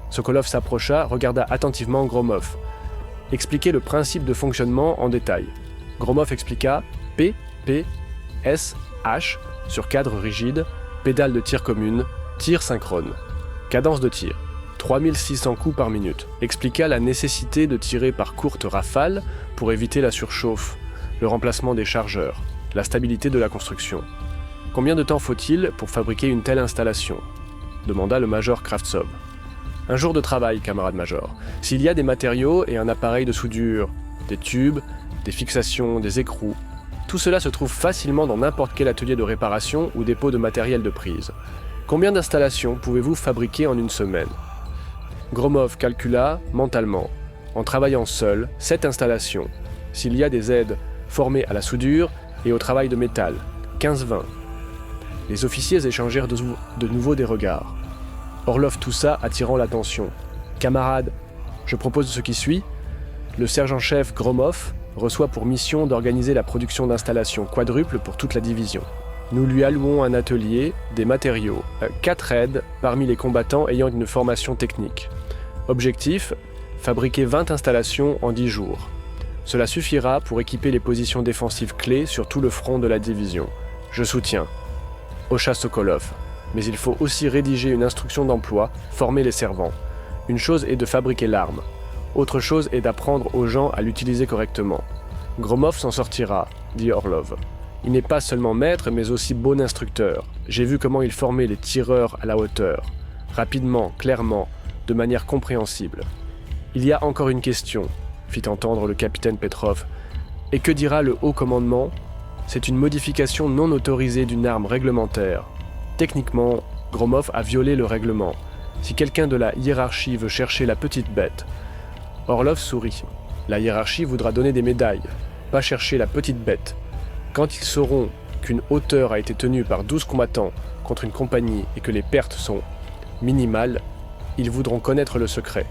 Sokolov s'approcha, regarda attentivement Gromov. Expliquez le principe de fonctionnement en détail. Gromov expliqua P, P, S, H, sur cadre rigide, pédale de tir commune, tir synchrone. Cadence de tir, 3600 coups par minute. Expliqua la nécessité de tirer par courtes rafales pour éviter la surchauffe, le remplacement des chargeurs, la stabilité de la construction. Combien de temps faut-il pour fabriquer une telle installation ? Demanda le major Kravtsov. Un jour de travail, camarade major. S'il y a des matériaux et un appareil de soudure, des tubes, des fixations, des écrous, tout cela se trouve facilement dans n'importe quel atelier de réparation ou dépôt de matériel de prise. Combien d'installations pouvez-vous fabriquer en une semaine ? Gromov calcula mentalement, en travaillant seul, 7 installations. S'il y a des aides formées à la soudure et au travail de métal, 15-20. Les officiers échangèrent de nouveau des regards. Orlov toussa, attirant l'attention. « Camarades, je propose ce qui suit. Le sergent-chef Gromov reçoit pour mission d'organiser la production d'installations quadruples pour toute la division. Nous lui allouons un atelier, des matériaux, 4 aides parmi les combattants ayant une formation technique. Objectif, fabriquer 20 installations en 10 jours. Cela suffira pour équiper les positions défensives clés sur tout le front de la division. Je soutiens. Hocha Sokolov. Mais il faut aussi rédiger une instruction d'emploi, former les servants. Une chose est de fabriquer l'arme. Autre chose est d'apprendre aux gens à l'utiliser correctement. Gromov s'en sortira, dit Orlov. Il n'est pas seulement maître, mais aussi bon instructeur. J'ai vu comment il formait les tireurs à la hauteur. Rapidement, clairement, de manière compréhensible. Il y a encore une question, fit entendre le capitaine Petrov. Et que dira le haut commandement ? C'est une modification non autorisée d'une arme réglementaire. Techniquement, Gromov a violé le règlement. Si quelqu'un de la hiérarchie veut chercher la petite bête... Orlov sourit. La hiérarchie voudra donner des médailles, pas chercher la petite bête. Quand ils sauront qu'une hauteur a été tenue par 12 combattants contre une compagnie et que les pertes sont minimales, ils voudront connaître le secret.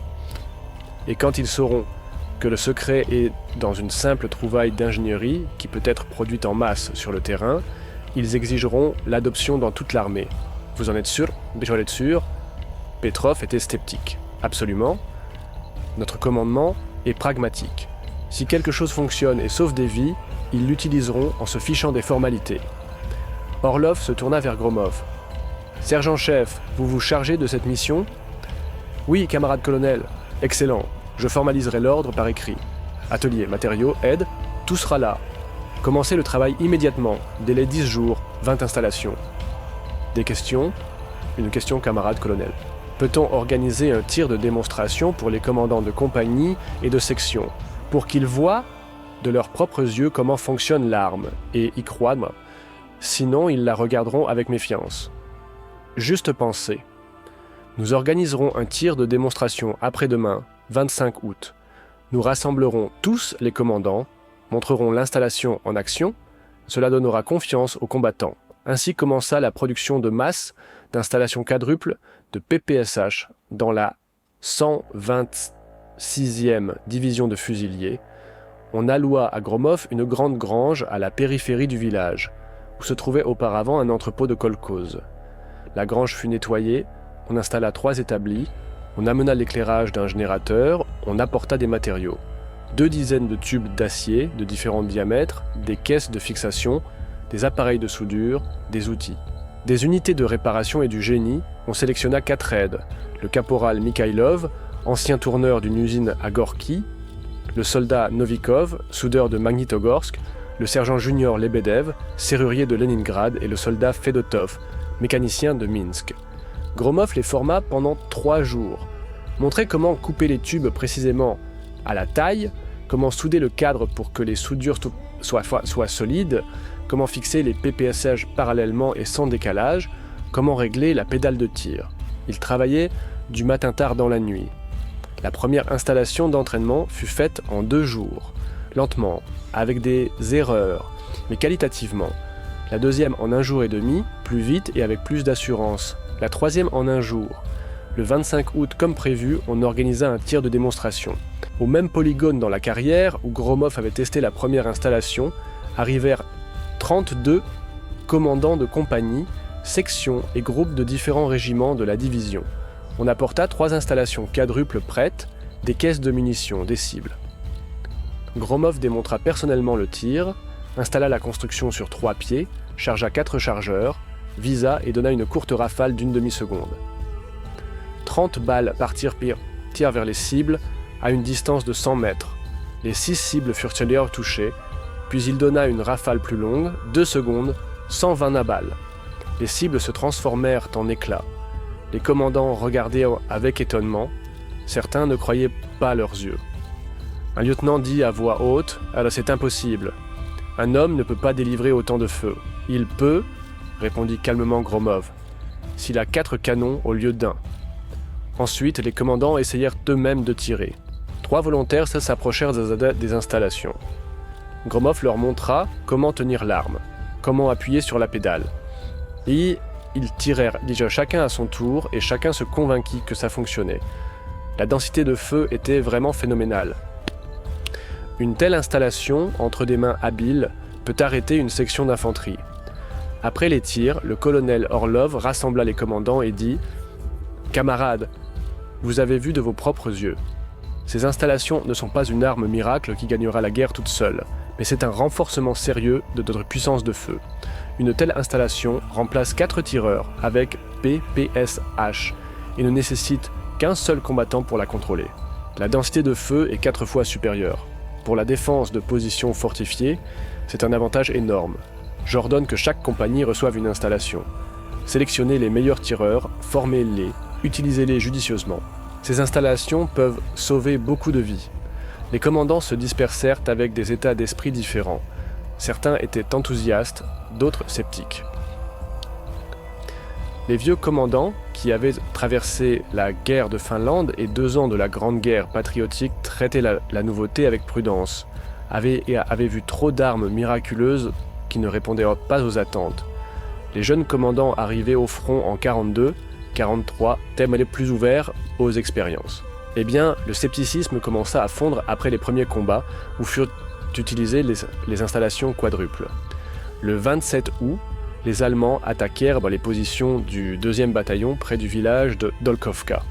Et quand ils sauront que le secret est dans une simple trouvaille d'ingénierie qui peut être produite en masse sur le terrain, ils exigeront l'adoption dans toute l'armée. Vous en êtes sûr? J'en êtes sûr? Petrov était sceptique. Absolument. Notre commandement est pragmatique. Si quelque chose fonctionne et sauve des vies, ils l'utiliseront en se fichant des formalités. Orlov se tourna vers Gromov. « Sergent-chef, vous vous chargez de cette mission ?»« Oui, camarade colonel. Excellent. Je formaliserai l'ordre par écrit. Atelier, matériaux, aide, tout sera là. Commencez le travail immédiatement. Délai 10 jours, 20 installations. » Des questions? Une question, camarade colonel. Peut-on organiser un tir de démonstration pour les commandants de compagnie et de section, pour qu'ils voient de leurs propres yeux comment fonctionne l'arme, et y croient? Sinon, ils la regarderont avec méfiance. Juste penser. Nous organiserons un tir de démonstration après-demain, 25 août. Nous rassemblerons tous les commandants, montrerons l'installation en action, cela donnera confiance aux combattants. Ainsi commença la production de masse d'installations quadruples de PPSH dans la 126e division de fusiliers. On alloua à Gromov une grande grange à la périphérie du village, où se trouvait auparavant un entrepôt de kolkhoz. La grange fut nettoyée, on installa 3 établis, on amena l'éclairage d'un générateur, on apporta des matériaux. 2 dizaines de tubes d'acier de différents diamètres, des caisses de fixation, des appareils de soudure, des outils. Des unités de réparation et du génie, on sélectionna 4 aides. Le caporal Mikhailov, ancien tourneur d'une usine à Gorky, le soldat Novikov, soudeur de Magnitogorsk, le sergent junior Lebedev, serrurier de Leningrad et le soldat Fedotov, mécanicien de Minsk. Gromov les forma pendant 3 jours. Montrait comment couper les tubes précisément à la taille, comment souder le cadre pour que les soudures soient solides, comment fixer les PPSH parallèlement et sans décalage, comment régler la pédale de tir. Il travaillait du matin tard dans la nuit. La première installation d'entraînement fut faite en 2 jours, lentement, avec des erreurs, mais qualitativement. La deuxième en 1 jour et demi, plus vite et avec plus d'assurance. La troisième en 1 jour. Le 25 août, comme prévu, on organisa un tir de démonstration. Au même polygone dans la carrière, où Gromov avait testé la première installation, arrivèrent 32 commandants de compagnie, sections et groupes de différents régiments de la division. On apporta 3 installations quadruples prêtes, des caisses de munitions, des cibles. Gromov démontra personnellement le tir, installa la construction sur 3 pieds, chargea 4 chargeurs, visa et donna une courte rafale d'1 demi-seconde. 30 balles partirent vers les cibles à une distance de 100 mètres. Les 6 cibles furent alors touchées, puis il donna une rafale plus longue, 2 secondes, 120 balles. Les cibles se transformèrent en éclats. Les commandants regardaient avec étonnement. Certains ne croyaient pas leurs yeux. Un lieutenant dit à voix haute « Alors c'est impossible. Un homme ne peut pas délivrer autant de feu. Il peut, répondit calmement Gromov, s'il a 4 canons au lieu d'1. Ensuite, les commandants essayèrent eux-mêmes de tirer. 3 volontaires s'approchèrent des installations. Gromov leur montra comment tenir l'arme, comment appuyer sur la pédale. Et ils tirèrent déjà chacun à son tour et chacun se convainquit que ça fonctionnait. La densité de feu était vraiment phénoménale. Une telle installation, entre des mains habiles, peut arrêter une section d'infanterie. Après les tirs, le colonel Orlov rassembla les commandants et dit « Camarades, vous avez vu de vos propres yeux. Ces installations ne sont pas une arme miracle qui gagnera la guerre toute seule, mais c'est un renforcement sérieux de notre puissance de feu. Une telle installation remplace 4 tireurs avec PPSH et ne nécessite qu'un seul combattant pour la contrôler. La densité de feu est 4 fois supérieure. Pour la défense de positions fortifiées, c'est un avantage énorme. J'ordonne que chaque compagnie reçoive une installation. Sélectionnez les meilleurs tireurs, formez-les, utilisez-les judicieusement. Ces installations peuvent sauver beaucoup de vies. Les commandants se dispersèrent avec des états d'esprit différents. Certains étaient enthousiastes, d'autres sceptiques. Les vieux commandants, qui avaient traversé la guerre de Finlande et 2 ans de la Grande Guerre patriotique, traitaient la nouveauté avec prudence, avaient vu trop d'armes miraculeuses qui ne répondaient pas aux attentes. Les jeunes commandants arrivés au front en 1942 43 thèmes les plus ouverts aux expériences. Eh bien, le scepticisme commença à fondre après les premiers combats où furent utilisées les installations quadruples. Le 27 août, les Allemands attaquèrent les positions du 2e bataillon près du village de Dolkovka.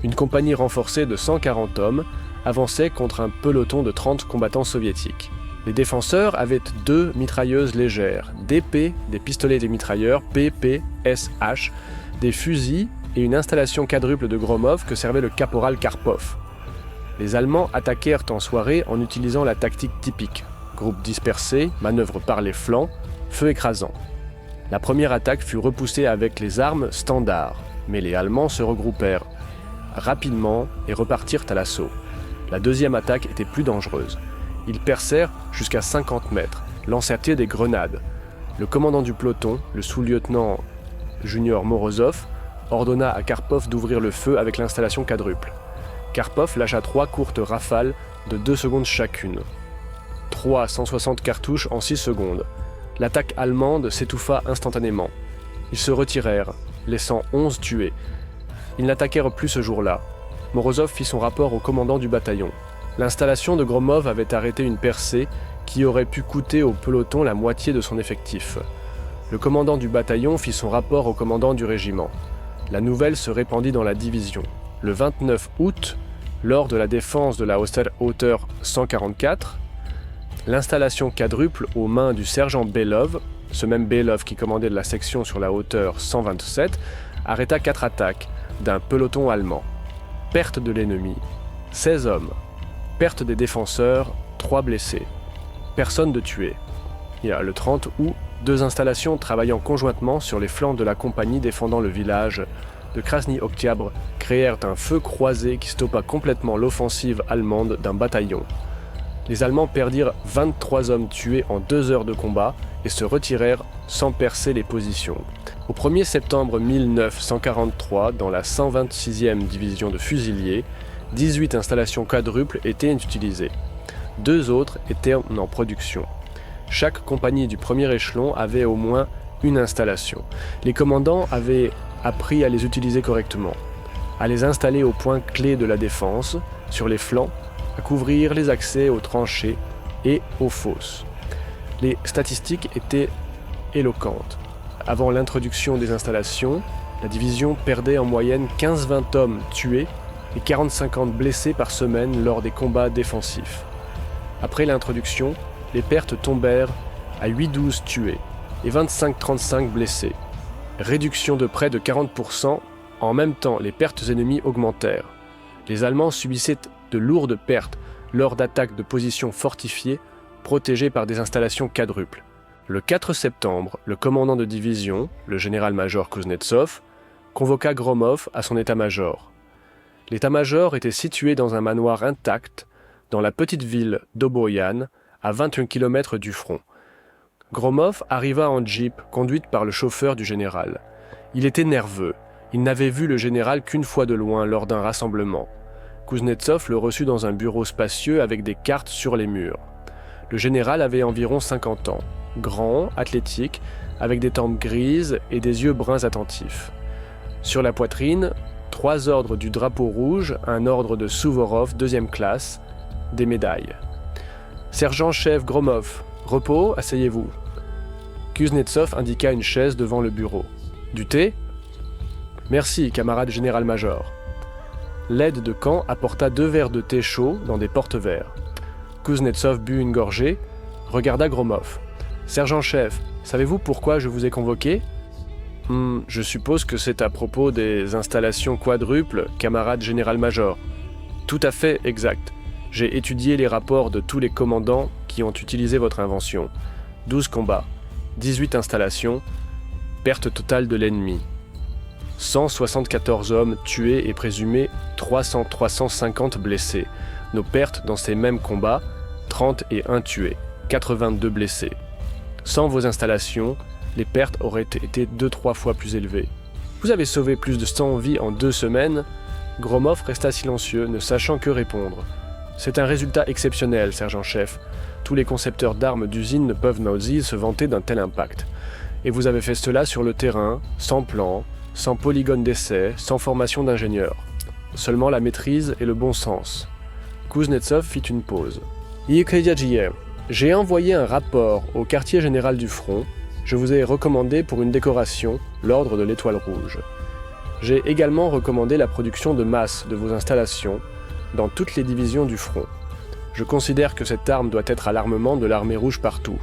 Une compagnie renforcée de 140 hommes avançait contre un peloton de 30 combattants soviétiques. Les défenseurs avaient 2 mitrailleuses légères, DP, des pistolets des mitrailleurs, PPSH, des fusils et une installation quadruple de Gromov que servait le caporal Karpov. Les Allemands attaquèrent en soirée en utilisant la tactique typique. Groupe dispersé, manœuvre par les flancs, feu écrasant. La première attaque fut repoussée avec les armes standards, mais les Allemands se regroupèrent rapidement et repartirent à l'assaut. La deuxième attaque était plus dangereuse. Ils percèrent jusqu'à 50 mètres, lancèrent des grenades. Le commandant du peloton, le sous-lieutenant Junior Morozov, ordonna à Karpov d'ouvrir le feu avec l'installation quadruple. Karpov lâcha 3 courtes rafales de 2 secondes chacune. 160 cartouches en 6 secondes. L'attaque allemande s'étouffa instantanément. Ils se retirèrent, laissant 11 tués. Ils n'attaquèrent plus ce jour-là. Morozov fit son rapport au commandant du bataillon. L'installation de Gromov avait arrêté une percée qui aurait pu coûter au peloton la moitié de son effectif. Le commandant du bataillon fit son rapport au commandant du régiment. La nouvelle se répandit dans la division. Le 29 août, lors de la défense de la hauteur 144, l'installation quadruple aux mains du sergent Belov, ce même Belov qui commandait la section sur la hauteur 127, arrêta 4 attaques d'un peloton allemand. Perte de l'ennemi, 16 hommes. Perte des défenseurs, 3 blessés. Personne de tué. Le 30 août, 2 installations travaillant conjointement sur les flancs de la compagnie défendant le village de Krasny Oktyabre créèrent un feu croisé qui stoppa complètement l'offensive allemande d'un bataillon. Les Allemands perdirent 23 hommes tués en 2 heures de combat et se retirèrent sans percer les positions. Au 1er septembre 1943, dans la 126e division de fusiliers, 18 installations quadruples étaient utilisées. 2 autres étaient en production. Chaque compagnie du premier échelon avait au moins une installation. Les commandants avaient appris à les utiliser correctement, à les installer aux points clés de la défense, sur les flancs, à couvrir les accès aux tranchées et aux fosses. Les statistiques étaient éloquentes. Avant l'introduction des installations, la division perdait en moyenne 15-20 hommes tués et 40-50 blessés par semaine lors des combats défensifs. Après l'introduction, les pertes tombèrent à 8-12 tués et 25-35 blessés. Réduction de près de 40%, en même temps les pertes ennemies augmentèrent. Les Allemands subissaient de lourdes pertes lors d'attaques de positions fortifiées protégées par des installations quadruples. Le 4 septembre, le commandant de division, le général-major Kuznetsov, convoqua Gromov à son état-major. L'état-major était situé dans un manoir intact dans la petite ville d'Oboyan, à 21 km du front. Gromov arriva en jeep, conduite par le chauffeur du général. Il était nerveux. Il n'avait vu le général qu'une fois de loin lors d'un rassemblement. Kuznetsov le reçut dans un bureau spacieux avec des cartes sur les murs. Le général avait environ 50 ans, grand, athlétique, avec des tempes grises et des yeux bruns attentifs. Sur la poitrine, 3 ordres du drapeau rouge, un ordre de Souvorov 2e classe, des médailles. Sergent-chef Gromov, repos, asseyez-vous. Kuznetsov indiqua une chaise devant le bureau. Du thé ? Merci, camarade général-major. L'aide de camp apporta 2 verres de thé chaud dans des porte-verres. Kuznetsov but une gorgée, regarda Gromov. Sergent-chef, savez-vous pourquoi je vous ai convoqué ? Je suppose que c'est à propos des installations quadruples, camarade général-major. Tout à fait exact. J'ai étudié les rapports de tous les commandants qui ont utilisé votre invention. 12 combats, 18 installations, perte totale de l'ennemi. 174 hommes tués et présumés 350 blessés. Nos pertes dans ces mêmes combats, 31 tués, 82 blessés. Sans vos installations, les pertes auraient été 2-3 fois plus élevées. Vous avez sauvé plus de 100 vies en 2 semaines. Gromov resta silencieux, ne sachant que répondre. C'est un résultat exceptionnel, sergent-chef. Tous les concepteurs d'armes d'usine ne peuvent nausées se vanter d'un tel impact. Et vous avez fait cela sur le terrain, sans plan, sans polygone d'essai, sans formation d'ingénieur. Seulement la maîtrise et le bon sens. Kuznetsov fit une pause. J'ai envoyé un rapport au quartier général du front. Je vous ai recommandé pour une décoration l'ordre de l'Étoile rouge. J'ai également recommandé la production de masse de vos installations dans toutes les divisions du front. Je considère que cette arme doit être à l'armement de l'armée rouge partout.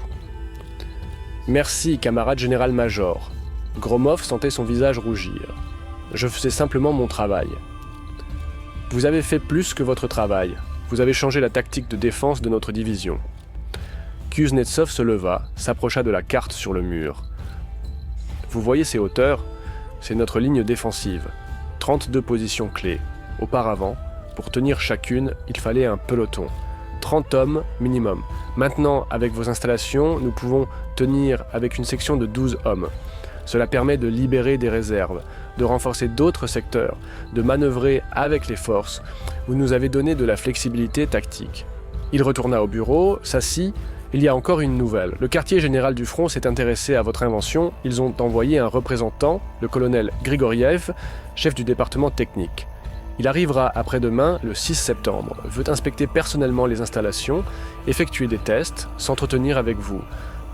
Merci, camarade général-major. Gromov sentait son visage rougir. Je faisais simplement mon travail. Vous avez fait plus que votre travail. Vous avez changé la tactique de défense de notre division. Kuznetsov se leva, s'approcha de la carte sur le mur. Vous voyez ces hauteurs? C'est notre ligne défensive. 32 positions clés. Auparavant, pour tenir chacune, il fallait un peloton. 30 hommes minimum. Maintenant, avec vos installations, nous pouvons tenir avec une section de 12 hommes. Cela permet de libérer des réserves, de renforcer d'autres secteurs, de manœuvrer avec les forces. Vous nous avez donné de la flexibilité tactique. Il retourna au bureau, s'assit. Il y a encore une nouvelle. Le quartier général du front s'est intéressé à votre invention. Ils ont envoyé un représentant, le colonel Grigoriev, chef du département technique. Il arrivera après-demain, le 6 septembre, veut inspecter personnellement les installations, effectuer des tests, s'entretenir avec vous.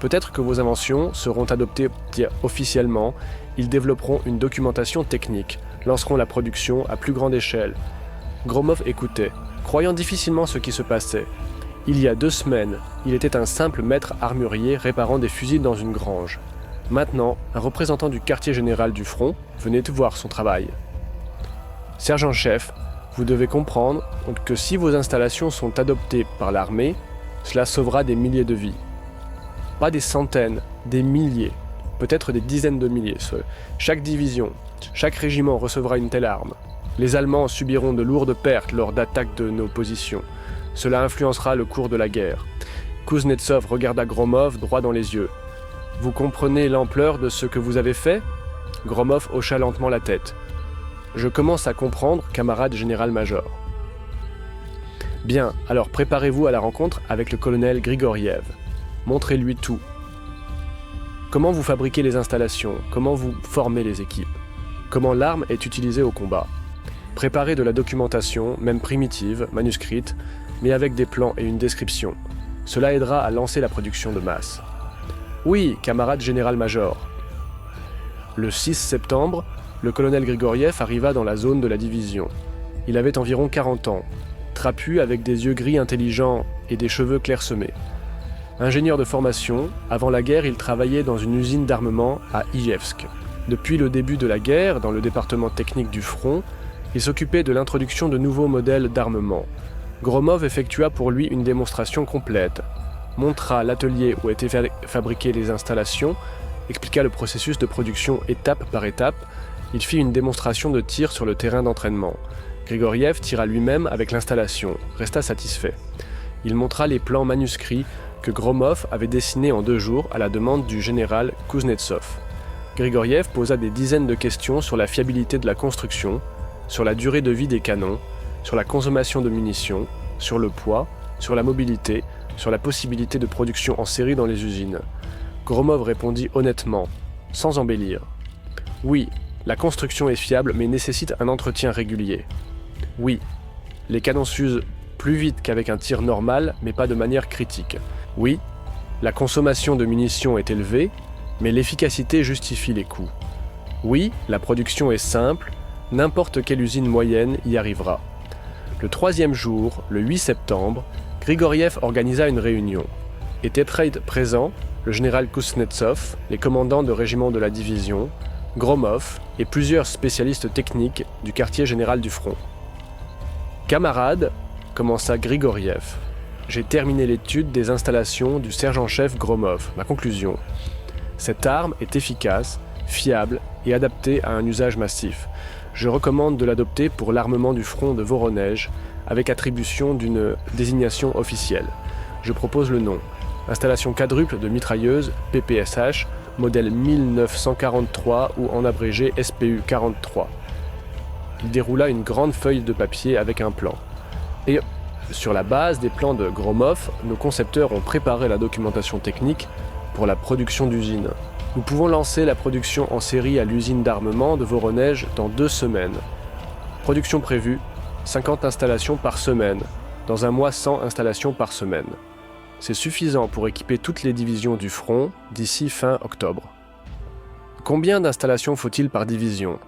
Peut-être que vos inventions seront adoptées officiellement, ils développeront une documentation technique, lanceront la production à plus grande échelle. Gromov écoutait, croyant difficilement ce qui se passait. Il y a 2 semaines, il était un simple maître armurier réparant des fusils dans une grange. Maintenant, un représentant du quartier général du front venait de voir son travail. Sergent-chef, vous devez comprendre que si vos installations sont adoptées par l'armée, cela sauvera des milliers de vies. Pas des centaines, des milliers, peut-être des dizaines de milliers. Chaque division, chaque régiment recevra une telle arme. Les Allemands subiront de lourdes pertes lors d'attaques de nos positions. Cela influencera le cours de la guerre. Kuznetsov regarda Gromov droit dans les yeux. Vous comprenez l'ampleur de ce que vous avez fait? Gromov hocha lentement la tête. Je commence à comprendre, camarade général-major. Bien, alors préparez-vous à la rencontre avec le colonel Grigoriev. Montrez-lui tout. Comment vous fabriquez les installations? Comment vous formez les équipes? Comment l'arme est utilisée au combat? Préparez de la documentation, même primitive, manuscrite, mais avec des plans et une description. Cela aidera à lancer la production de masse. Oui, camarade général-major. Le 6 septembre, le colonel Grigoriev arriva dans la zone de la division. Il avait environ 40 ans, trapu avec des yeux gris intelligents et des cheveux clairsemés. Ingénieur de formation, avant la guerre, il travaillait dans une usine d'armement à Ijevsk. Depuis le début de la guerre, dans le département technique du front, il s'occupait de l'introduction de nouveaux modèles d'armement. Gromov effectua pour lui une démonstration complète, montra l'atelier où étaient fabriquées les installations, expliqua le processus de production étape par étape. Il fit une démonstration de tir sur le terrain d'entraînement. Grigoriev tira lui-même avec l'installation, resta satisfait. Il montra les plans manuscrits que Gromov avait dessinés en 2 jours à la demande du général Kuznetsov. Grigoriev posa des dizaines de questions sur la fiabilité de la construction, sur la durée de vie des canons, sur la consommation de munitions, sur le poids, sur la mobilité, sur la possibilité de production en série dans les usines. Gromov répondit honnêtement, sans embellir. Oui, la construction est fiable mais nécessite un entretien régulier. Oui, les canons s'usent plus vite qu'avec un tir normal mais pas de manière critique. Oui, la consommation de munitions est élevée mais l'efficacité justifie les coûts. Oui, la production est simple, n'importe quelle usine moyenne y arrivera. Le 3e jour, le 8 septembre, Grigoriev organisa une réunion. Étaient présents le général Kuznetsov, les commandants de régiments de la division, Gromov et plusieurs spécialistes techniques du quartier général du front. Camarades, commença Grigoriev, j'ai terminé l'étude des installations du sergent-chef Gromov. Ma conclusion, cette arme est efficace, fiable et adaptée à un usage massif. Je recommande de l'adopter pour l'armement du front de Voronej avec attribution d'une désignation officielle. Je propose le nom. Installation quadruple de mitrailleuse PPSH, modèle 1943 ou en abrégé SPU 43. Il déroula une grande feuille de papier avec un plan. Et sur la base des plans de Gromov, nos concepteurs ont préparé la documentation technique pour la production d'usines. Nous pouvons lancer la production en série à l'usine d'armement de Voronezh dans 2 semaines. Production prévue, 50 installations par semaine. Dans un mois, 100 installations par semaine. C'est suffisant pour équiper toutes les divisions du front d'ici fin octobre. Combien d'installations faut-il par division ?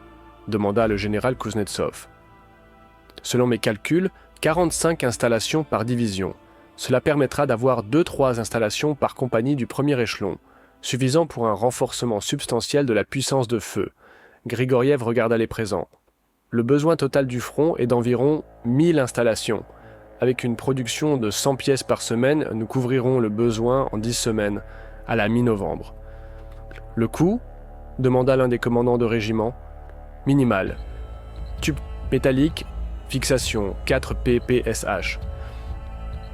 Demanda le général Kuznetsov. Selon mes calculs, 45 installations par division. Cela permettra d'avoir 2-3 installations par compagnie du premier échelon, suffisant pour un renforcement substantiel de la puissance de feu. Grigoriev regarda les présents. Le besoin total du front est d'environ 1000 installations. Avec une production de 100 pièces par semaine, nous couvrirons le besoin en 10 semaines, à la mi-novembre. Le coût ? Demanda l'un des commandants de régiment. Minimal. Tube métallique, fixation 4 ppsh.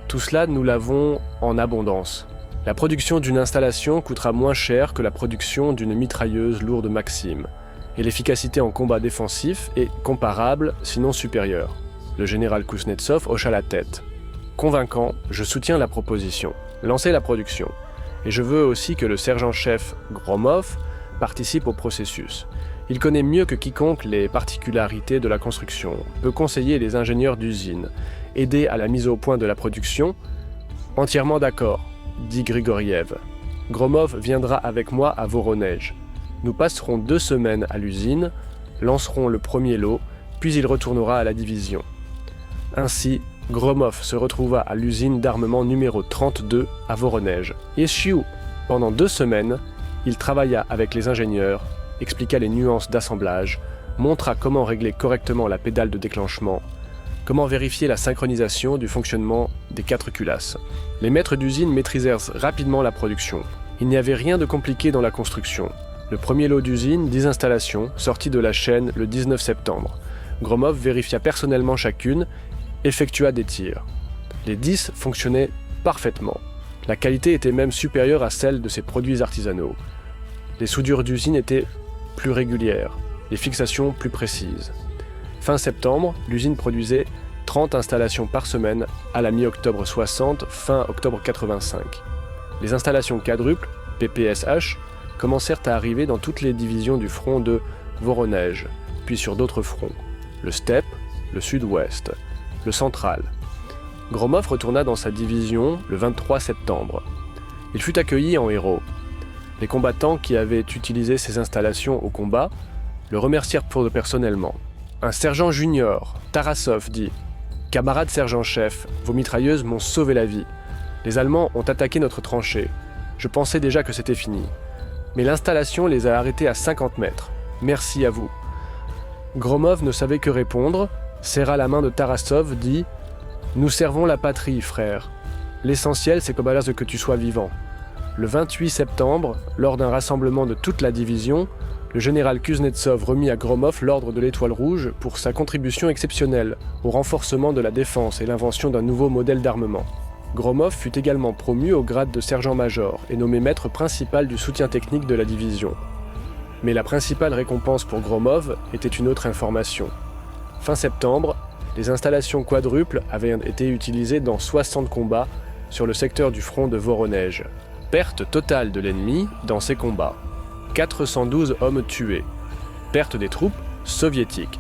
Tout cela, nous l'avons en abondance. La production d'une installation coûtera moins cher que la production d'une mitrailleuse lourde Maxim, et l'efficacité en combat défensif est comparable, sinon supérieure. Le général Kuznetsov hocha la tête. Convaincant, je soutiens la proposition. Lancez la production. Et je veux aussi que le sergent-chef Gromov participe au processus. Il connaît mieux que quiconque les particularités de la construction, peut conseiller les ingénieurs d'usine, aider à la mise au point de la production. Entièrement d'accord, dit Grigoriev. Gromov viendra avec moi à Voronezh. Nous passerons 2 semaines à l'usine, lancerons le premier lot, puis il retournera à la division. Ainsi, Gromov se retrouva à l'usine d'armement numéro 32 à Voronezh. Yeshiou, pendant 2 semaines, il travailla avec les ingénieurs, expliqua les nuances d'assemblage, montra comment régler correctement la pédale de déclenchement, comment vérifier la synchronisation du fonctionnement des 4 culasses. Les maîtres d'usine maîtrisèrent rapidement la production. Il n'y avait rien de compliqué dans la construction. Le premier lot d'usine, 10 installations, sortit de la chaîne le 19 septembre. Gromov vérifia personnellement chacune, effectua des tirs. Les 10 fonctionnaient parfaitement. La qualité était même supérieure à celle de ses produits artisanaux. Les soudures d'usine étaient plus régulières, les fixations plus précises. Fin septembre, l'usine produisait 30 installations par semaine à la mi-octobre 60, fin octobre 85. Les installations quadruples, PPSH, commencèrent à arriver dans toutes les divisions du front de Voronezh, puis sur d'autres fronts, le Steppe, le Sud-Ouest, le Central. Gromov retourna dans sa division le 23 septembre. Il fut accueilli en héros. Les combattants qui avaient utilisé ces installations au combat le remercièrent personnellement. Un sergent junior, Tarasov, dit « Camarade sergent-chef, vos mitrailleuses m'ont sauvé la vie. Les Allemands ont attaqué notre tranchée. Je pensais déjà que c'était fini. Mais l'installation les a arrêtés à 50 mètres. Merci à vous. » Gromov ne savait que répondre, serra la main de Tarasov, dit « Nous servons la patrie, frère. L'essentiel, c'est que tu sois vivant. » Le 28 septembre, lors d'un rassemblement de toute la division, le général Kuznetsov remit à Gromov l'ordre de l'Étoile Rouge pour sa contribution exceptionnelle au renforcement de la défense et l'invention d'un nouveau modèle d'armement. Gromov fut également promu au grade de sergent-major et nommé maître principal du soutien technique de la division. Mais la principale récompense pour Gromov était une autre information. Fin septembre, les installations quadruples avaient été utilisées dans 60 combats sur le secteur du front de Voronezh. Perte totale de l'ennemi dans ces combats. 412 hommes tués. Perte des troupes soviétiques.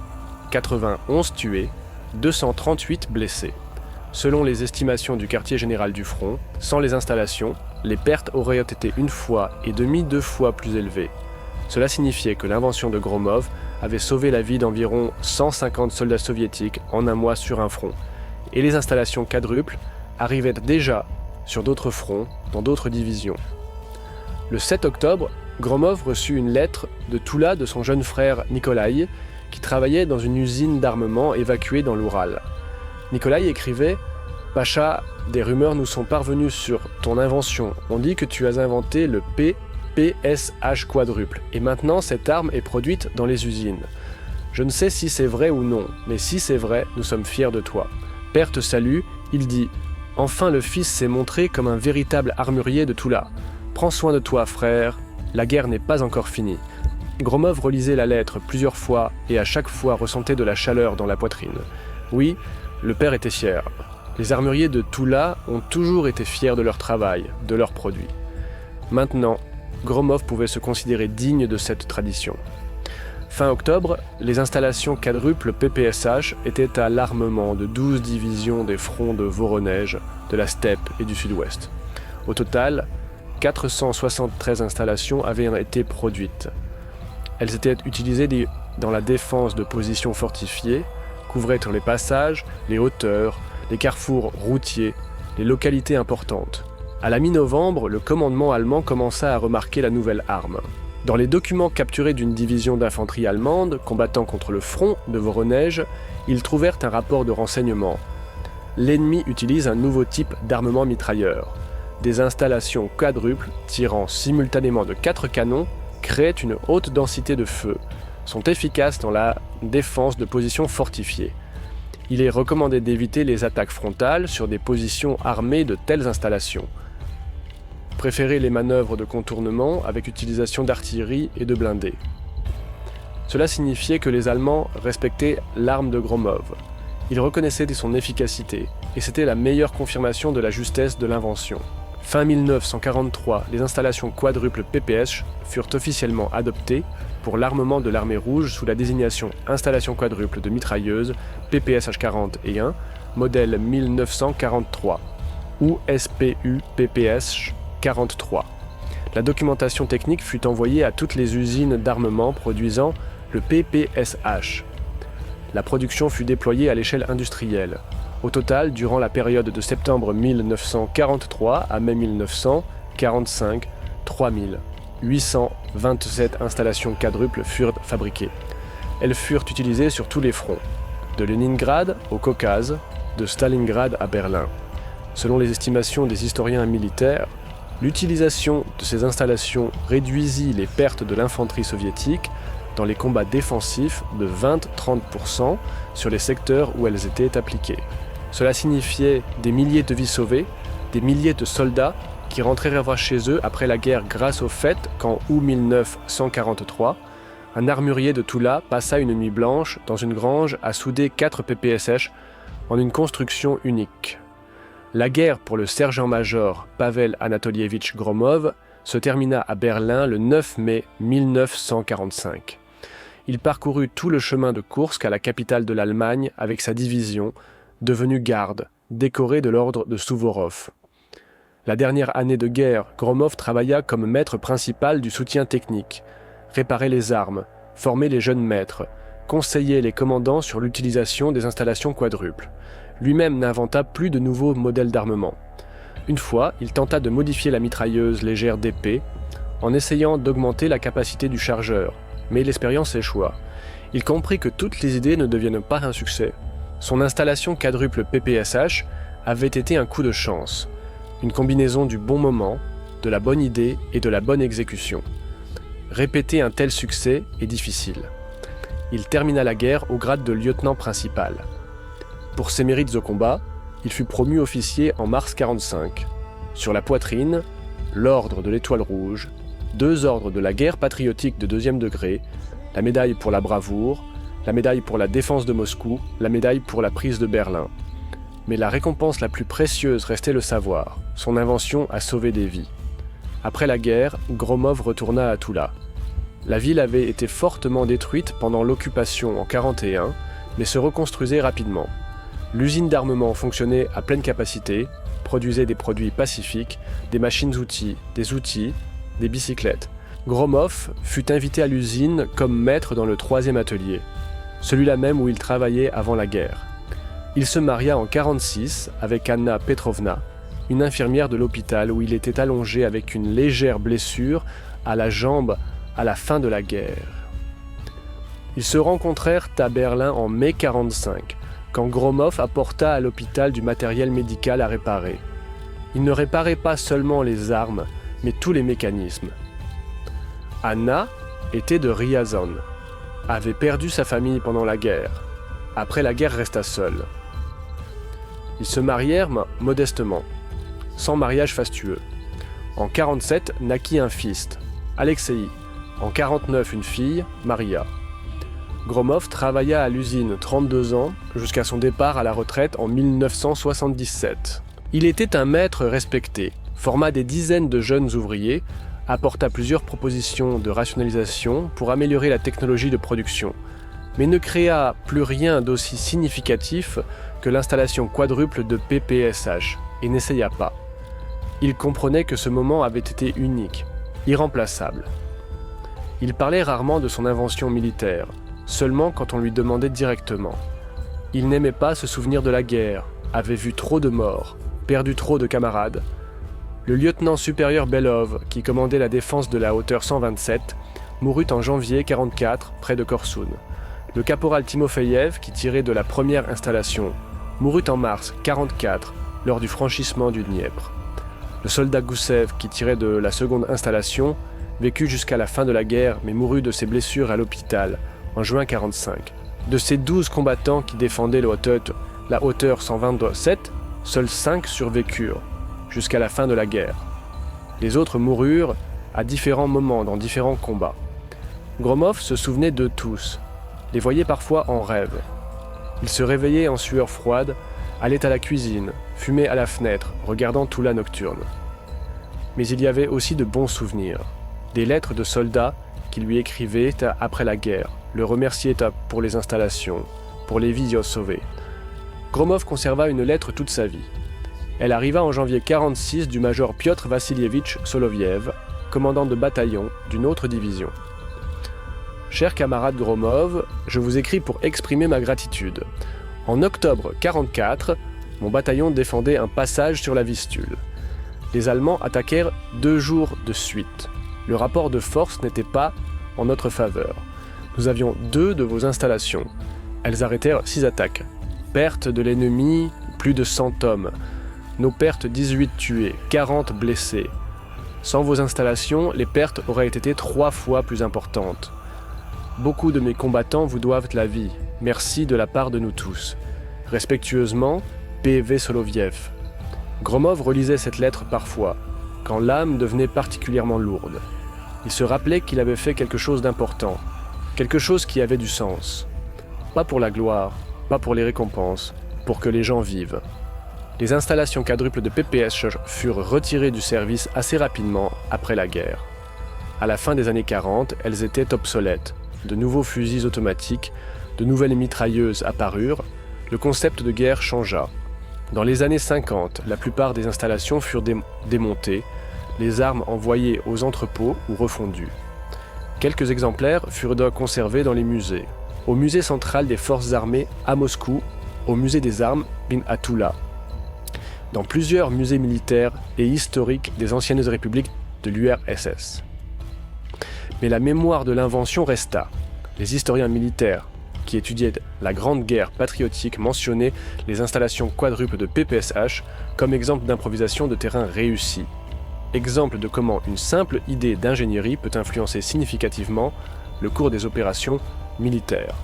91 tués, 238 blessés. Selon les estimations du quartier général du front, sans les installations, les pertes auraient été 1,5 fois et 2 fois plus élevées. Cela signifiait que l'invention de Gromov avait sauvé la vie d'environ 150 soldats soviétiques en un mois sur un front, et les installations quadruples arrivaient déjà sur d'autres fronts, dans d'autres divisions. Le 7 octobre, Gromov reçut une lettre de Toula de son jeune frère Nikolai, qui travaillait dans une usine d'armement évacuée dans l'Oural. Nikolai écrivait « Pacha, des rumeurs nous sont parvenues sur ton invention. On dit que tu as inventé le PSH quadruple, et maintenant cette arme est produite dans les usines. Je ne sais si c'est vrai ou non, mais si c'est vrai, nous sommes fiers de toi. Père te salue, il dit « Enfin le fils s'est montré comme un véritable armurier de Toula. Prends soin de toi, frère, la guerre n'est pas encore finie. » Gromov relisait la lettre plusieurs fois et à chaque fois ressentait de la chaleur dans la poitrine. Oui, le père était fier. Les armuriers de Toula ont toujours été fiers de leur travail, de leurs produits. Maintenant, Gromov pouvait se considérer digne de cette tradition. Fin octobre, les installations quadruples PPSH étaient à l'armement de 12 divisions des fronts de Voronezh, de la steppe et du sud-ouest. Au total, 473 installations avaient été produites. Elles étaient utilisées dans la défense de positions fortifiées, couvraient les passages, les hauteurs, les carrefours routiers, les localités importantes. À la mi-novembre, le commandement allemand commença à remarquer la nouvelle arme. Dans les documents capturés d'une division d'infanterie allemande combattant contre le front de Voronezh, ils trouvèrent un rapport de renseignement. L'ennemi utilise un nouveau type d'armement mitrailleur. Des installations quadruples tirant simultanément de 4 canons créent une haute densité de feu, sont efficaces dans la défense de positions fortifiées. Il est recommandé d'éviter les attaques frontales sur des positions armées de telles installations. Préférer les manœuvres de contournement avec utilisation d'artillerie et de blindés. Cela signifiait que les Allemands respectaient l'arme de Gromov. Ils reconnaissaient son efficacité, et c'était la meilleure confirmation de la justesse de l'invention. Fin 1943, les installations quadruples PPSH furent officiellement adoptées pour l'armement de l'armée rouge sous la désignation Installation quadruple de mitrailleuses PPSH-40 et 1, modèle 1943, ou SPU-PPSH 43. La documentation technique fut envoyée à toutes les usines d'armement produisant le PPSH. La production fut déployée à l'échelle industrielle. Au total, durant la période de septembre 1943 à mai 1945, 3827 installations quadruples furent fabriquées. Elles furent utilisées sur tous les fronts, de Leningrad au Caucase, de Stalingrad à Berlin. Selon les estimations des historiens militaires, l'utilisation de ces installations réduisit les pertes de l'infanterie soviétique dans les combats défensifs de 20-30% sur les secteurs où elles étaient appliquées. Cela signifiait des milliers de vies sauvées, des milliers de soldats qui rentrèrent chez eux après la guerre grâce au fait qu'en août 1943, un armurier de Toula passa une nuit blanche dans une grange à souder 4 PPSH en une construction unique. La guerre pour le sergent-major Pavel Anatolievitch Gromov se termina à Berlin le 9 mai 1945. Il parcourut tout le chemin de Koursk à la capitale de l'Allemagne avec sa division, devenue garde, décorée de l'ordre de Souvorov. La dernière année de guerre, Gromov travailla comme maître principal du soutien technique, réparait les armes, formait les jeunes maîtres, conseillait les commandants sur l'utilisation des installations quadruples. Lui-même n'inventa plus de nouveaux modèles d'armement. Une fois, il tenta de modifier la mitrailleuse légère d'épée en essayant d'augmenter la capacité du chargeur, mais l'expérience échoua. Il comprit que toutes les idées ne deviennent pas un succès. Son installation quadruple PPSH avait été un coup de chance, une combinaison du bon moment, de la bonne idée et de la bonne exécution. Répéter un tel succès est difficile. Il termina la guerre au grade de lieutenant principal. Pour ses mérites au combat, il fut promu officier en mars 1945. Sur la poitrine, l'ordre de l'Étoile rouge, 2 ordres de la guerre patriotique de 2e degré, la médaille pour la bravoure, la médaille pour la défense de Moscou, la médaille pour la prise de Berlin. Mais la récompense la plus précieuse restait le savoir. Son invention a sauvé des vies. Après la guerre, Gromov retourna à Toula. La ville avait été fortement détruite pendant l'occupation en 1941, mais se reconstruisait rapidement. L'usine d'armement fonctionnait à pleine capacité, produisait des produits pacifiques, des machines-outils, des bicyclettes. Gromov fut invité à l'usine comme maître dans le 3e atelier, celui-là même où il travaillait avant la guerre. Il se maria en 1946 avec Anna Petrovna, une infirmière de l'hôpital où il était allongé avec une légère blessure à la jambe à la fin de la guerre. Ils se rencontrèrent à Berlin en mai 1945, quand Gromov apporta à l'hôpital du matériel médical à réparer. Il ne réparait pas seulement les armes, mais tous les mécanismes. Anna était de Ryazan, avait perdu sa famille pendant la guerre. Après la guerre, resta seule. Ils se marièrent modestement, sans mariage fastueux. En 1947, naquit un fils, Alexei. En 1949, une fille, Maria. Gromov travailla à l'usine 32 ans jusqu'à son départ à la retraite en 1977. Il était un maître respecté, forma des dizaines de jeunes ouvriers, apporta plusieurs propositions de rationalisation pour améliorer la technologie de production, mais ne créa plus rien d'aussi significatif que l'installation quadruple de PPSH, et n'essaya pas. Il comprenait que ce moment avait été unique, irremplaçable. Il parlait rarement de son invention militaire, seulement quand on lui demandait directement. Il n'aimait pas se souvenir de la guerre, avait vu trop de morts, perdu trop de camarades. Le lieutenant supérieur Belov, qui commandait la défense de la hauteur 127, mourut en janvier 44 près de Korsoun. Le caporal Timofeyev, qui tirait de la première installation, mourut en mars 44 lors du franchissement du Dniepr. Le soldat Goussev, qui tirait de la seconde installation, vécut jusqu'à la fin de la guerre mais mourut de ses blessures à l'hôpital en juin 45. De ces 12 combattants qui défendaient la hauteur 127, seuls 5 survécurent jusqu'à la fin de la guerre. Les autres moururent à différents moments dans différents combats. Gromov se souvenait d'eux tous, les voyait parfois en rêve. Il se réveillait en sueur froide, allait à la cuisine, fumait à la fenêtre, regardant Toula nocturne. Mais il y avait aussi de bons souvenirs. Des lettres de soldats qui lui écrivaient après la guerre, le remerciaient pour les installations, pour les vies sauvées. Gromov conserva une lettre toute sa vie. Elle arriva en janvier 46 du major Piotr Vassilievitch Soloviev, commandant de bataillon d'une autre division. Cher camarade Gromov, je vous écris pour exprimer ma gratitude. En octobre 44, mon bataillon défendait un passage sur la Vistule. Les Allemands attaquèrent 2 jours de suite. Le rapport de force n'était pas en notre faveur. Nous avions 2 de vos installations. Elles arrêtèrent 6 attaques. Perte de l'ennemi, plus de 100 hommes. Nos pertes 18 tués, 40 blessés. Sans vos installations, les pertes auraient été 3 fois plus importantes. Beaucoup de mes combattants vous doivent la vie. Merci de la part de nous tous. Respectueusement, P.V. Soloviev. Gromov relisait cette lettre parfois, quand l'âme devenait particulièrement lourde. Il se rappelait qu'il avait fait quelque chose d'important, quelque chose qui avait du sens. Pas pour la gloire, pas pour les récompenses, pour que les gens vivent. Les installations quadruples de PPS furent retirées du service assez rapidement après la guerre. À la fin des années 40, elles étaient obsolètes. De nouveaux fusils automatiques, de nouvelles mitrailleuses apparurent, le concept de guerre changea. Dans les années 50, la plupart des installations furent démontées, les armes envoyées aux entrepôts ou refondues. Quelques exemplaires furent donc conservés dans les musées. Au musée central des forces armées à Moscou, au musée des armes à Toula, dans plusieurs musées militaires et historiques des anciennes républiques de l'URSS. Mais la mémoire de l'invention resta. Les historiens militaires qui étudiaient la Grande Guerre patriotique mentionnaient les installations quadruples de PPSH comme exemple d'improvisation de terrain réussie. Exemple de comment une simple idée d'ingénierie peut influencer significativement le cours des opérations militaires.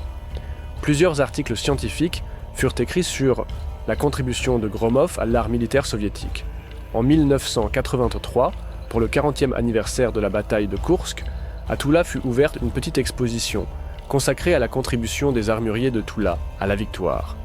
Plusieurs articles scientifiques furent écrits sur la contribution de Gromov à l'art militaire soviétique. En 1983, pour le 40e anniversaire de la bataille de Koursk, à Toula fut ouverte une petite exposition consacrée à la contribution des armuriers de Toula à la victoire.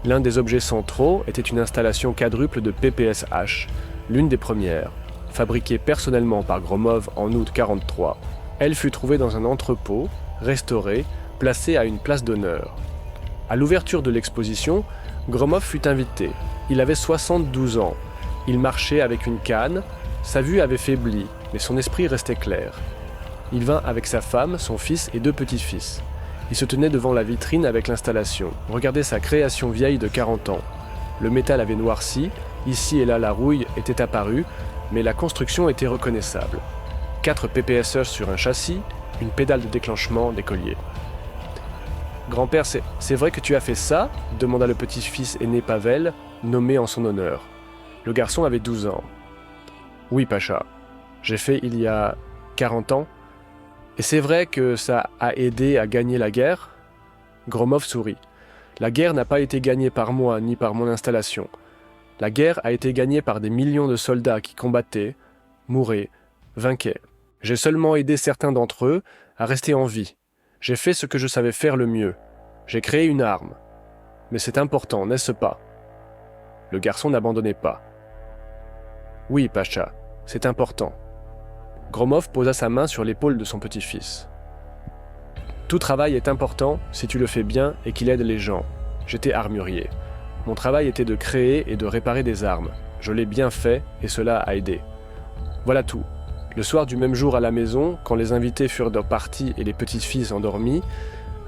L'un des objets centraux était une installation quadruple de PPSH, l'une des premières, fabriquée personnellement par Gromov en août 1943. Elle fut trouvée dans un entrepôt, restaurée, placée à une place d'honneur. À l'ouverture de l'exposition, Gromov fut invité. Il avait 72 ans. Il marchait avec une canne, sa vue avait faibli, mais son esprit restait clair. Il vint avec sa femme, son fils et 2 petits-fils. Il se tenait devant la vitrine avec l'installation, regardait sa création vieille de 40 ans. Le métal avait noirci, ici et là la rouille était apparue, mais la construction était reconnaissable. 4 PPSH sur un châssis, une pédale de déclenchement, des colliers. « Grand-père, c'est vrai que tu as fait ça ?» demanda le petit-fils aîné Pavel, nommé en son honneur. Le garçon avait 12 ans. « Oui, Pacha. J'ai fait il y a 40 ans. Et c'est vrai que ça a aidé à gagner la guerre ?» Gromov sourit. « La guerre n'a pas été gagnée par moi ni par mon installation. La guerre a été gagnée par des millions de soldats qui combattaient, mouraient, vainquaient. J'ai seulement aidé certains d'entre eux à rester en vie. J'ai fait ce que je savais faire le mieux. J'ai créé une arme. Mais c'est important, n'est-ce pas ?» Le garçon n'abandonnait pas. « Oui, Pacha, c'est important. » Gromov posa sa main sur l'épaule de son petit-fils. Tout travail est important si tu le fais bien et qu'il aide les gens. J'étais armurier. Mon travail était de créer et de réparer des armes. Je l'ai bien fait et cela a aidé. Voilà tout. Le soir du même jour à la maison, quand les invités furent partis et les petits-fils endormis,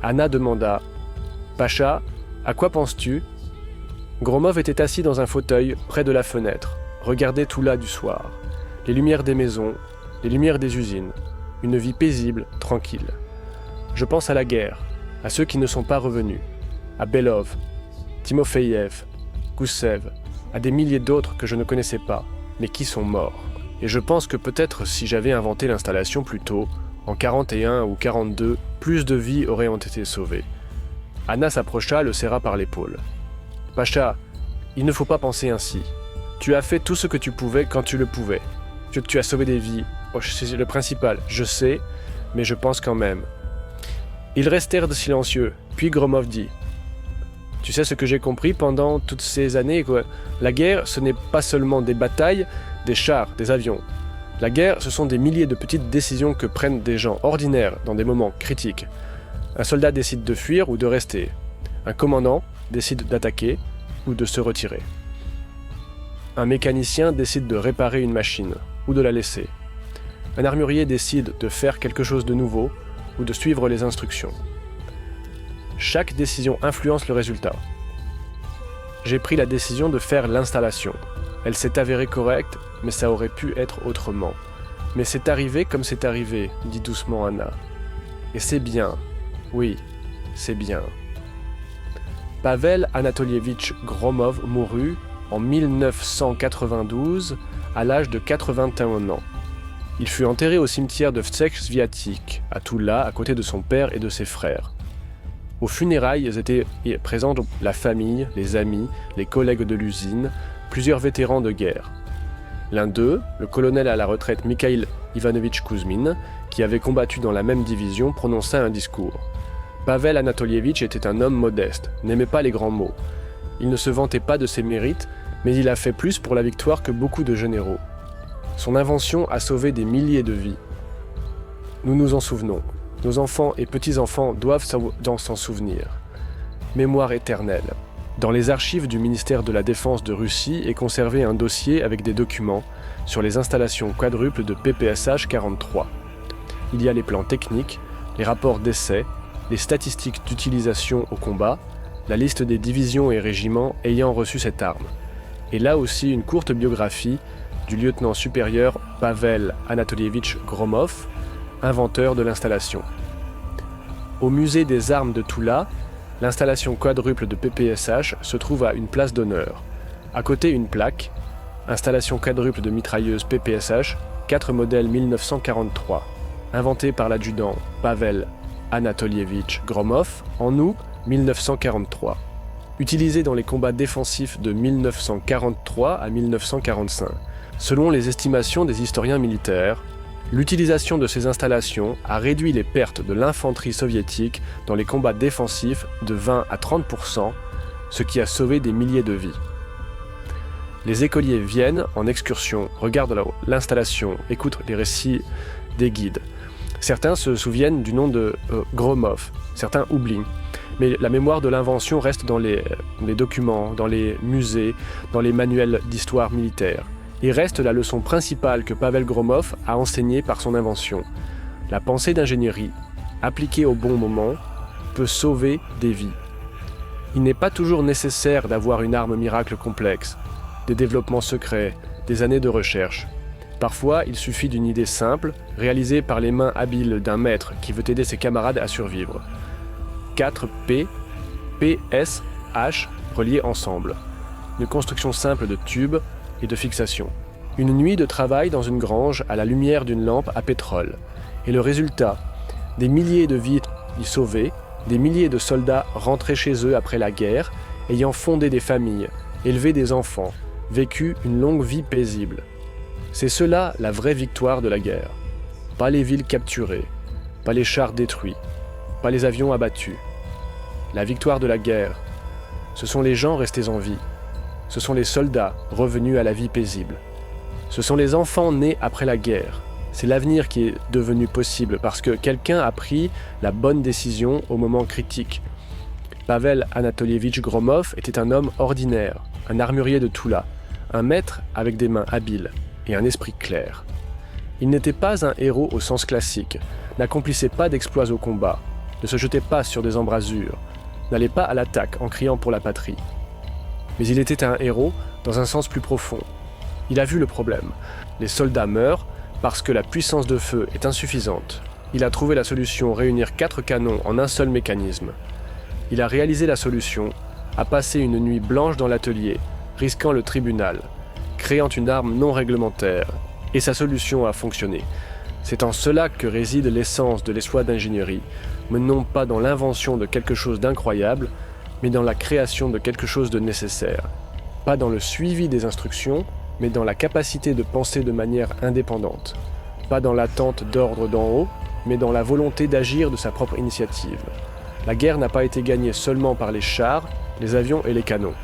Anna demanda « Pacha, à quoi penses-tu » Gromov était assis dans un fauteuil près de la fenêtre, regardait Toula du soir, les lumières des maisons, les lumières des usines, une vie paisible, tranquille. Je pense à la guerre, à ceux qui ne sont pas revenus, à Belov, Timofeyev, Goussev, à des milliers d'autres que je ne connaissais pas, mais qui sont morts. Et je pense que peut-être si j'avais inventé l'installation plus tôt, en 41 ou 42, plus de vies auraient été sauvées. Anna s'approcha, le serra par l'épaule. « Pacha, il ne faut pas penser ainsi. Tu as fait tout ce que tu pouvais quand tu le pouvais. Tu as sauvé des vies. Oh, c'est le principal, je sais, mais je pense quand même. » Ils restèrent silencieux, puis Gromov dit « Tu sais ce que j'ai compris pendant toutes ces années, quoi. La guerre, ce n'est pas seulement des batailles, des chars, des avions. La guerre, ce sont des milliers de petites décisions que prennent des gens ordinaires dans des moments critiques. Un soldat décide de fuir ou de rester. Un commandant décide d'attaquer ou de se retirer. Un mécanicien décide de réparer une machine ou de la laisser. Un armurier décide de faire quelque chose de nouveau ou de suivre les instructions. Chaque décision influence le résultat. J'ai pris la décision de faire l'installation. Elle s'est avérée correcte, mais ça aurait pu être autrement. Mais c'est arrivé comme c'est arrivé, dit doucement Anna. Et c'est bien. Oui, c'est bien. Pavel Anatolievitch Gromov mourut en 1992 à l'âge de 81 ans. Il fut enterré au cimetière de Vtsekh-Sviatik, à Toula, à côté de son père et de ses frères. Aux funérailles étaient présents la famille, les amis, les collègues de l'usine, plusieurs vétérans de guerre. L'un d'eux, le colonel à la retraite Mikhail Ivanovitch Kouzmin, qui avait combattu dans la même division, prononça un discours. Pavel Anatolievitch était un homme modeste, n'aimait pas les grands mots. Il ne se vantait pas de ses mérites, mais il a fait plus pour la victoire que beaucoup de généraux. Son invention a sauvé des milliers de vies. Nous nous en souvenons. Nos enfants et petits-enfants doivent s'en souvenir. Mémoire éternelle. Dans les archives du ministère de la Défense de Russie est conservé un dossier avec des documents sur les installations quadruples de PPSH 43. Il y a les plans techniques, les rapports d'essais, les statistiques d'utilisation au combat, la liste des divisions et régiments ayant reçu cette arme. Et là aussi une courte biographie du lieutenant supérieur Pavel Anatolievitch Gromov, inventeur de l'installation. Au musée des armes de Toula, l'installation quadruple de PPSH se trouve à une place d'honneur. À côté, une plaque, installation quadruple de mitrailleuse PPSH, 4 modèles 1943, inventé par l'adjudant Pavel Anatolievitch Gromov en août 1943. Utilisé dans les combats défensifs de 1943 à 1945. Selon les estimations des historiens militaires, l'utilisation de ces installations a réduit les pertes de l'infanterie soviétique dans les combats défensifs de 20 à 30%, ce qui a sauvé des milliers de vies. Les écoliers viennent en excursion, regardent l'installation, écoutent les récits des guides. Certains se souviennent du nom de Gromov, certains oublient. Mais la mémoire de l'invention reste dans les documents, dans les musées, dans les manuels d'histoire militaire. Et reste la leçon principale que Pavel Gromov a enseignée par son invention. La pensée d'ingénierie, appliquée au bon moment, peut sauver des vies. Il n'est pas toujours nécessaire d'avoir une arme miracle complexe, des développements secrets, des années de recherche. Parfois, il suffit d'une idée simple, réalisée par les mains habiles d'un maître qui veut aider ses camarades à survivre. 4 P, P, S, H reliés ensemble. Une construction simple de tubes et de fixation. Une nuit de travail dans une grange à la lumière d'une lampe à pétrole. Et le résultat, des milliers de vies sauvées, des milliers de soldats rentrés chez eux après la guerre, ayant fondé des familles, élevé des enfants, vécu une longue vie paisible. C'est cela la vraie victoire de la guerre. Pas les villes capturées, pas les chars détruits, pas les avions abattus. La victoire de la guerre, ce sont les gens restés en vie. Ce sont les soldats revenus à la vie paisible. Ce sont les enfants nés après la guerre. C'est l'avenir qui est devenu possible parce que quelqu'un a pris la bonne décision au moment critique. Pavel Anatolievitch Gromov était un homme ordinaire, un armurier de Toula, un maître avec des mains habiles et un esprit clair. Il n'était pas un héros au sens classique, n'accomplissait pas d'exploits au combat, ne se jetait pas sur des embrasures, n'allait pas à l'attaque en criant pour la patrie. Mais il était un héros dans un sens plus profond. Il a vu le problème. Les soldats meurent parce que la puissance de feu est insuffisante. Il a trouvé la solution, réunir 4 canons en un seul mécanisme. Il a réalisé la solution, a passé une nuit blanche dans l'atelier, risquant le tribunal, créant une arme non réglementaire, et sa solution a fonctionné. C'est en cela que réside l'essence de l'exploit d'ingénierie, mais non pas dans l'invention de quelque chose d'incroyable, mais dans la création de quelque chose de nécessaire. Pas dans le suivi des instructions, mais dans la capacité de penser de manière indépendante. Pas dans l'attente d'ordre d'en haut, mais dans la volonté d'agir de sa propre initiative. La guerre n'a pas été gagnée seulement par les chars, les avions et les canons.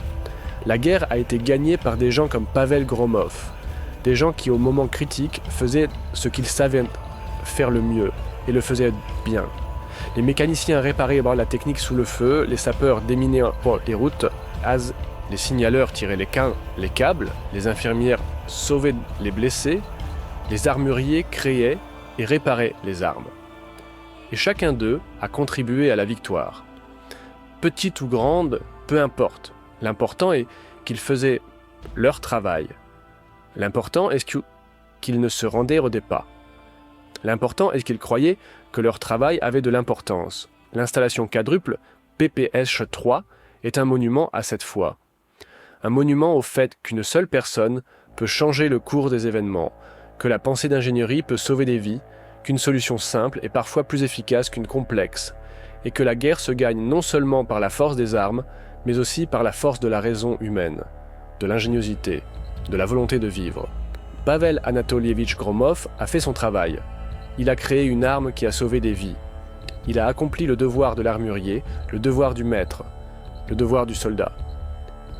La guerre a été gagnée par des gens comme Pavel Gromov, des gens qui au moment critique faisaient ce qu'ils savaient faire le mieux, et le faisaient bien. Les mécaniciens réparaient la technique sous le feu, les sapeurs déminaient les routes, les signaleurs tiraient les câbles, les infirmières sauvaient les blessés, les armuriers créaient et réparaient les armes. Et chacun d'eux a contribué à la victoire. Petite ou grande, peu importe. L'important est qu'ils faisaient leur travail. L'important est qu'ils ne se rendaient pas. L'important est qu'ils croyaient que leur travail avait de l'importance. L'installation quadruple, PPS-3, est un monument à cette foi. Un monument au fait qu'une seule personne peut changer le cours des événements, que la pensée d'ingénierie peut sauver des vies, qu'une solution simple est parfois plus efficace qu'une complexe, et que la guerre se gagne non seulement par la force des armes, mais aussi par la force de la raison humaine, de l'ingéniosité, de la volonté de vivre. Pavel Anatolievitch Gromov a fait son travail. Il a créé une arme qui a sauvé des vies. Il a accompli le devoir de l'armurier, le devoir du maître, le devoir du soldat.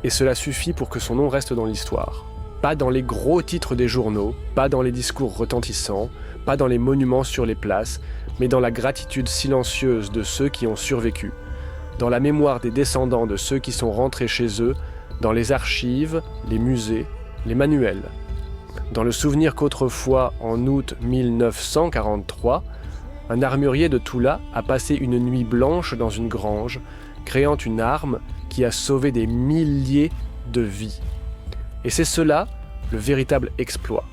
Et cela suffit pour que son nom reste dans l'histoire. Pas dans les gros titres des journaux, pas dans les discours retentissants, pas dans les monuments sur les places, mais dans la gratitude silencieuse de ceux qui ont survécu, dans la mémoire des descendants de ceux qui sont rentrés chez eux, dans les archives, les musées, les manuels. Dans le souvenir qu'autrefois, en août 1943, un armurier de Toula a passé une nuit blanche dans une grange, créant une arme qui a sauvé des milliers de vies. Et c'est cela, le véritable exploit.